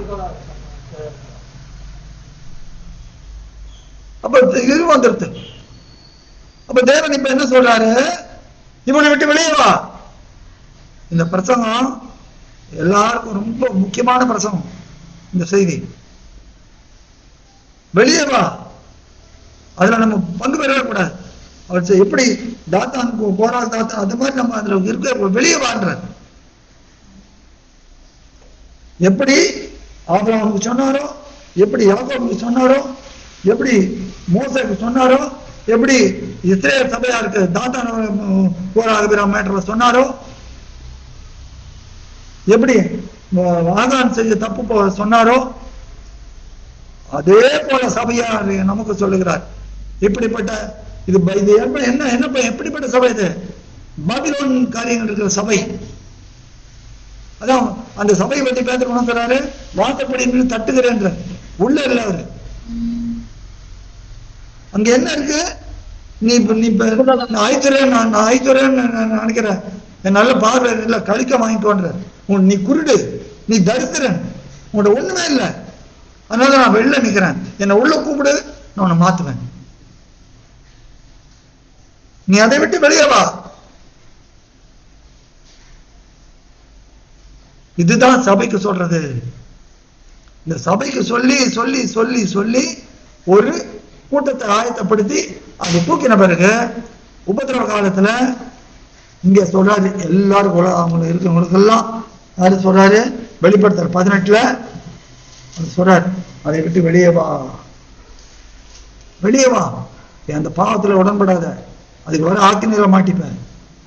Speaker 1: அப்ப இது வந்துருது. அப்ப தேவன் இப்ப என்ன சொல்றாரு, இவனை விட்டு வெளியே வா. இந்த பிரசங்கம் எல்லாருக்கும் ரொம்ப முக்கியமான பிரசங்கம். இந்த செய்தி வெளியே வா, அதுல நம்ம பங்கு பெறக்கூடாது. அவர் எப்படி தாத்தான் போராட தாத்தான் அது மாதிரி நம்ம அதுல இருக்க வெளியே வான்ற. எப்படி ஆபிரகாமுக்கு சொன்னாரோ, எப்படி யாக்கோபுக்கு சொன்னாரோ, எப்படி மோசேக்கு சொன்னாரோ, எப்படி இஸ்ரேல் சபையாருக்கு தாத்தான் போராடுகிற மேட்டர்ல சொன்னாரோ, எப்படி ஆகான் செஞ்ச தப்பு சொன்னாரோ, அதே போல சபையார் நமக்கு சொல்லுகிறார். இப்படிப்பட்ட இது என்ன எப்படிப்பட்ட சபை இது, பாபிலோன் காரியங்கள் இருக்கிற சபை. அதான் அந்த சபையை பற்றி பேசுறோம் சொல்றாரு, வாசப்படி தட்டுகிறேன் உள்ள இல்ல அவரு. அங்க என்ன இருக்கு, நீ ஆய்த்துறேன் நான் ஆய்த்துறேன்னு நினைக்கிறேன், நல்ல பார்வை இல்ல, கழிக்க வாங்கிக்கோன்ற. நீ குருடு, நீ தரித்திரன், உன்னோட ஒண்ணுமே இல்லை, அதனால நான் வெளில நிக்கிறேன், என்னை உள்ள கூப்பிடு, நான் உன்னை மாத்துவேன், நீ அதை விட்டு வெளியே வா. இதுதான் சபைக்கு சொல்றது. இந்த சபைக்கு சொல்லி சொல்லி சொல்லி சொல்லி ஒரு கூட்டத்தை ஆயத்தப்படுத்தி அது தூக்கின பிறகு உபத்திரவ காலத்துல இங்க சொல்றாரு, எல்லாரும் அவங்க இருக்கிறவங்களுக்கு எல்லாம் யாரு சொல்றாரு, வெளிப்படுத்தல் 18 சொல்றாரு, அதை விட்டு வெளியே வா, வெளியே வா, அந்த பாவத்துல உடன்படாத, அதுக்கு வர ஆக்கினில மாட்டிப்பேன்,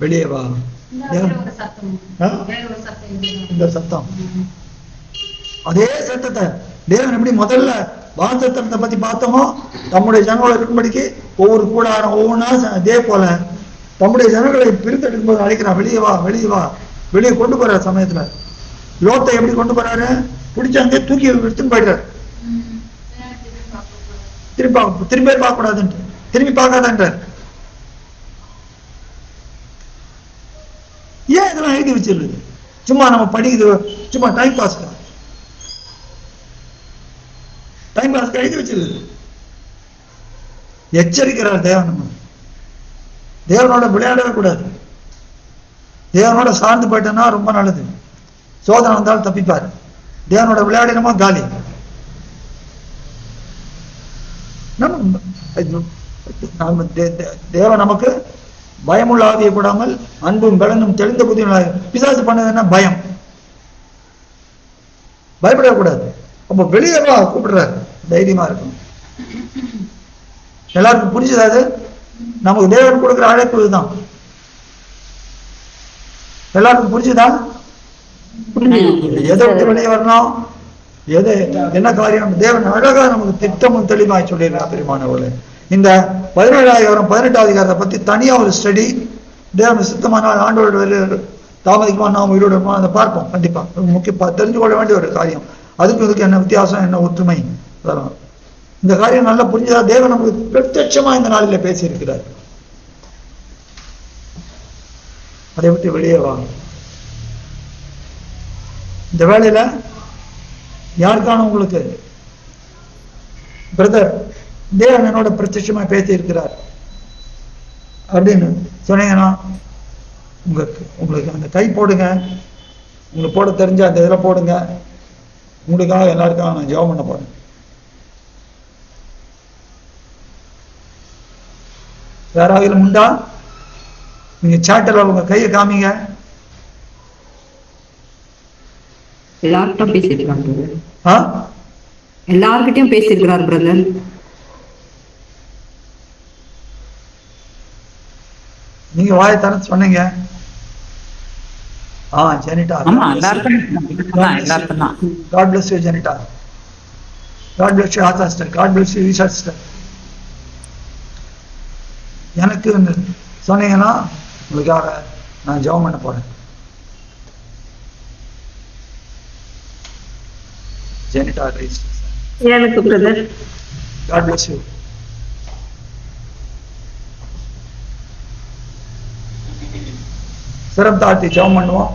Speaker 1: வெளியே வா. இந்த சத்தம், அதே சத்தத்தை தேவன் எப்படி முதல்ல வாசத்தத்தை பத்தி பார்த்தோமோ, தம்முடைய ஜனங்களை இருக்கும்படிக்கு ஒவ்வொரு கூடாரம் ஒவ்வொன்றா அதே போல தம்முடைய ஜனங்களை பிரித்தெடுக்கும் போது அழைக்கிறான், வெளியே வா, வெளியே வா, வெளியே கொண்டு போற சமயத்துல லோத்தை எப்படி கொண்டு போறாரு, பிடிச்ச அங்கே தூக்கி எடுத்துன்னு போயிடுறாரு. திரும்பி பார்க்க கூடாதுன்ட்டு, திரும்பி பார்க்காதன்றார். ஏன் இதெல்லாம் எழுதி வச்சிருக்கு, சும்மா நம்ம படிக்குது, சும்மா டைம் பாஸ்க்கு எழுதி வச்சிருக்கு. எச்சரிக்கிறார் தேவன். நம்ம தேவனோட விளையாடவே கூடாது. தேவனோட சார்ந்து போயிட்டோம்னா ரொம்ப நல்லது. சோதனை வந்தாலும் தப்பிப்பாரு. தேவனோட விளையாடினமா காலி. தேவன் நமக்கு பயமுள்ள ஆவியை கூடாமல் அன்பும் பலனும் தெளிந்த புதிய பிசாசு பண்ணதுன்னா பயம், பயப்படக்கூடாது. அப்ப வெளியே வா கூப்பிடுறாரு, தைரியமா இருக்கும். எல்லாருக்கும் புரிஞ்சுதா? அது நமக்கு தேவன் கொடுக்குற அழைப்பு இதுதான். எல்லாருக்கும் புரிஞ்சுதா? எதை விட்டு வெளியே வரணும், எது என்ன காரியம் தேவன் அழகா நமக்கு திட்டமும் தெளிவாய் சொல்லியிருக்கார் பெரியமானவர்களே. இந்த 17,18வது அதிகாரத்தை பத்தி தனியா ஒரு ஸ்டடி தேவன் சுத்தமான ஆண்டோட தாமதிக்குமா நாம் உயிரோட அதை பார்ப்போம். கண்டிப்பா முக்கிய தெரிஞ்சு கொள்ள வேண்டிய ஒரு காரியம். அதுக்கு இதுக்கு என்ன வித்தியாசம், என்ன ஒற்றுமை, இந்த காரியம் நல்லா புரிஞ்சதா தேவன் நமக்கு பிரத்யட்சமா இந்த நாளில பேசியிருக்கிறார். அதை விட்டு வெளியே வாங்க. இந்த வேளையில யாருக்கான உங்களுக்கு பிரதர் தேவன் என்னோட பிரத்யட்சமா பேசி இருக்கிறார் அப்படின்னு சொன்னீங்கன்னா உங்களுக்கு அந்த கை போடுங்க. உங்களுக்கு போட தெரிஞ்ச அந்த இதில் போடுங்க. உங்களுக்காக எல்லாருக்காக நான் ஜெபம் பண்ண போறேன். யாராவது உண்டா? நீங்க சாட்டில் உங்க கையை காமிங்க.
Speaker 6: எல்லார்கிட்டும் பேசியிருக்காங்க. எல்லார்கிட்டையும் பேசியிருக்கிறார் பிரதர்.
Speaker 1: நீங்க வாயை தரத்து சொன்னீங்க. Jenitta. God bless you Jenitta. God bless you Asha sister. God bless you Isha sister. எனக்கு சொன்னீங்கன்னா உங்களுக்காக நான் ஜெபம் பண்ண போறேன். ஜெனிட்டா
Speaker 4: எனக்கு பிரதர்.
Speaker 1: God bless you. சிரம் தாழ்த்தி ஜெபம் பண்ணுவோம்.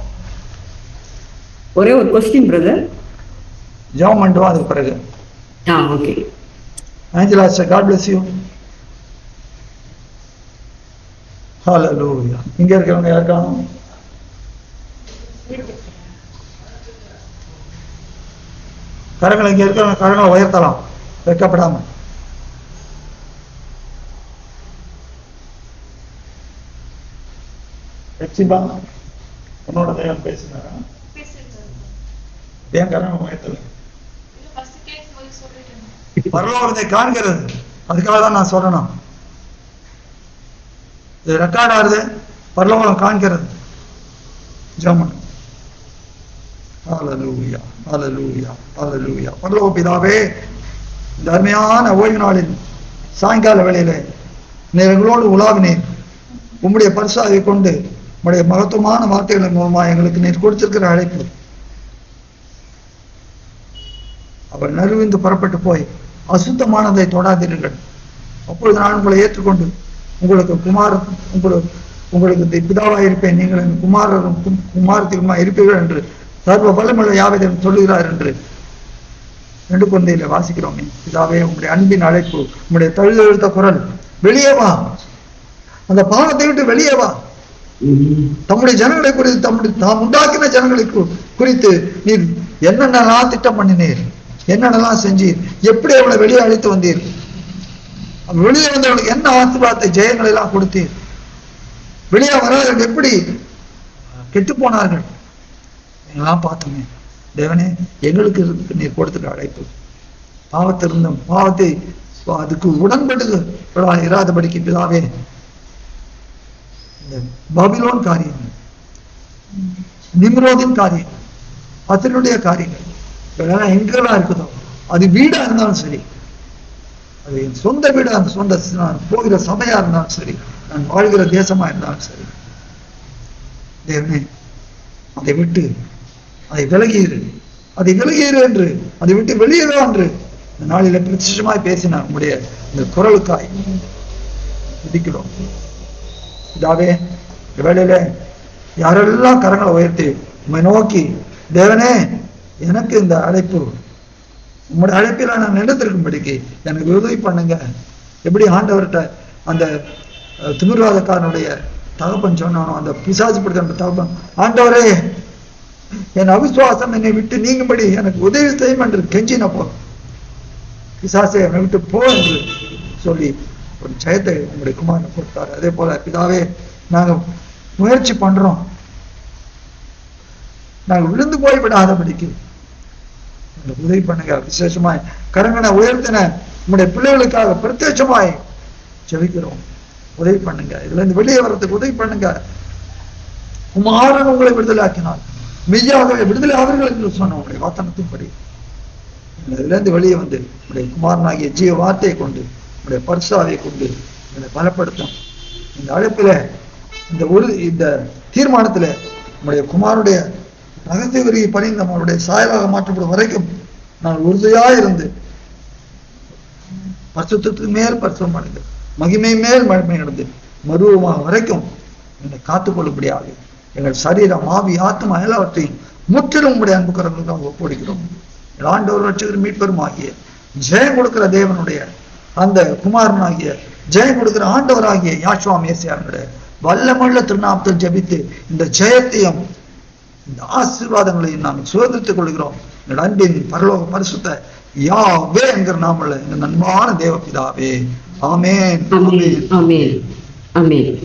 Speaker 6: ஒரே ஒரு கொஸ்டின் பிரதர்.
Speaker 1: ஜெபம் பண்ணுவோம். அதுக்கு பிறகு
Speaker 6: okay.
Speaker 1: Angela sister, God bless you. ஹல்லேலூயா. இங்க இருக்கிறவங்க யாருக்கானும் கரங்களை இங்க இருக்கிறவங்க கரங்களை உயர்த்தலாம் வெட்கப்படாம. உன்னோட தேவன் பேசினாரா? ஏன் கரங்களை உயர்த்தல? பரலோகத்தை காண்கிறது. அதுக்காக தான் நான் சொல்லணும். இது ரெக்கார்ட் ஆகுது. பரலோகம் காண்கிறது. ஜெபம். ஹல்லேலூயா, ஹல்லேலூயா, ஹல்லேலூயா. பரலோக பிதாவே, இந்த அருமையான ஓய்வு நாளில் சாயங்கால வேளையிலே நீர் எங்களோடு உலாவினீர். உம்முடைய பரிசாவை கொண்டு உம்முடைய மகத்துவமான வார்த்தைகளின் மூலமா எங்களுக்கு நீர் கொடுத்திருக்கிற அழைப்பு அவர் நறுவிந்து புறப்பட்டு போய் அசுத்தமானதை தொடாதீர்கள். அப்பொழுது நான் உங்களை ஏற்றுக்கொண்டு உங்களுக்கு உங்களுக்கு பிதாவாக இருப்பேன். நீங்கள் என் குமாரத்திற்குமா இருப்பீர்கள் என்று சர்வ வல்லமுள்ள யாவதையும் சொல்லுகிறார் என்று 2 கொரிந்தியரிலே வாசிக்கிறோமே. பிதாவே, உங்களுடைய அன்பின் அழைப்பு, உங்களுடைய தழுதெழுத்த குரல், வெளியே வா, அந்த பாவத்தை விட்டு வெளியே வா. தம்முடைய ஜனங்களை குறித்து தாம் உண்டாக்கின ஜனங்களை குறித்து நீர் என்னென்னலாம் திட்டம் பண்ணினீர், என்னென்னலாம் செஞ்சீர், எப்படி அவளை வெளியே அழைத்து வந்தீர், வெளியே வந்தவர்களுக்கு என்ன ஆசீர்வாதத்தை ஜெயங்களை எல்லாம் கொடுத்தீர், வெளியே வராதவர்கள் எப்படி கெட்டு போனார்கள் எல்லாம் பார்த்தோமே. தேவனே, எங்களுக்கு நீர் கொடுத்துட்ட அழைப்பு பாவத்திருந்தும் பாவத்தை அதுக்கு உடன்பட்டு இராதபடிக்கு பிதாவே, இந்த பாபிலோன் காரியம், நிம்ரோதின் காரியம், அதனுடைய காரியங்கள் இதெல்லாம் எங்கெல்லாம் இருக்குதோ, அது வீடா இருந்தாலும் சரி, அது என் சொந்த வீடா, அந்த சொந்த நான் போகிற சபையா இருந்தாலும் சரி, நான் வாழ்கிற தேசமா இருந்தாலும் சரி, தேவனே அதை விட்டு அதை விலகியிரு, அதை விலகியிரு என்று, அதை விட்டு வெளியேறா என்று இந்த நாளில பிரத்யட்சமாய் பேசினார். உங்களுடைய இந்த குரலுக்காய் விதிக்கிறோம். இதாவே இந்த வேளையில யாரெல்லாம் கரங்களை உயர்த்தி உண்மை நோக்கி, தேவனே எனக்கு இந்த அழைப்பு, உங்களுடைய அழைப்பில நான் நினைத்திருக்கும்படிக்கு எனக்கு உதவி பண்ணுங்க. எப்படி ஆண்டவர்கிட்ட அந்த திமிர்வாதக்காரனுடைய தகப்பன் சொன்னானோ, அந்த பிசாசு பிடித்த தகப்பன், ஆண்டவரே என் அவிசுவாசம் என்னை விட்டு நீங்கும்படி எனக்கு உதவி செய்யும் என்று கெஞ்சினப்போ, பிசாசை என்னை விட்டு போ என்று சொல்லி ஒரு ஜெயத்தை உங்களுடைய குமாரன் கொடுத்தாரு. அதே போல பிதாவே, நாங்க முயற்சி பண்றோம், நாங்க விழுந்து போய் விடாதபடிக்கு உதவி பண்ணுங்க. விசேஷமாய் கரங்கனை உயர்த்தின உங்களுடைய பிள்ளைகளுக்காக பிரத்யட்சமாய் ஜெபிக்கிறோம். உதவி பண்ணுங்க. இதுல இருந்து வெளியே வர்றதுக்கு உதவி பண்ணுங்க. குமாரன் உங்களை விடுதலை ஆக்கினார், மெய்யாகவே விடுதலை அவர்கள் என்று சொன்ன உங்களுடைய வாசனத்தின்படி இதிலிருந்து வெளியே வந்து உடைய குமாரனாகிய ஜீவ வார்த்தையை கொண்டு உடைய பரிசாவை கொண்டு என்னை பலப்படுத்தும். இந்த அழைப்பில இந்த தீர்மானத்துல நம்முடைய குமாருடைய ரகசிய விருகி பணிந்து நம்மளுடைய சாயலாக மாற்றப்படும் வரைக்கும் நான் உறுதியாக இருந்து பரிசுத்தத்துக்கு மேல் பரிசுத்தம் அடைந்து மகிமை மேல் மகிமை அடைந்து மருவமாக வரைக்கும் என்னை காத்துக்கொள்ளும்படியாக எங்கள் சரீரம் ஆவி ஆத்மா எல்லாவற்றையும் முற்றிலும் உடைய அன்பு கரங்களுக்கு ஒப்படைக்கிறோம். ஆண்டவர் ரட்சகர் மீட்பெரும் ஆகிய ஜெயம் கொடுக்கிற தேவனுடைய அந்த குமாரனாகிய ஜெயம் கொடுக்கிற ஆண்டவராகிய யாஷுவா மேசியாருடைய வல்லமுள்ள திருநாமத்தில் ஜெபித்து இந்த ஜெயத்தையும் இந்த ஆசீர்வாதங்களையும் நாங்கள் சுதந்திரத்துக் கொள்கிறோம். எங்கள் அன்பின் பரலோக பரிசுத்த யாவே என்கிற நாமல இந்த நன்பான தேவ பிதாவே. ஆமென்.
Speaker 6: ஆமென். ஆமென். ஆமென்.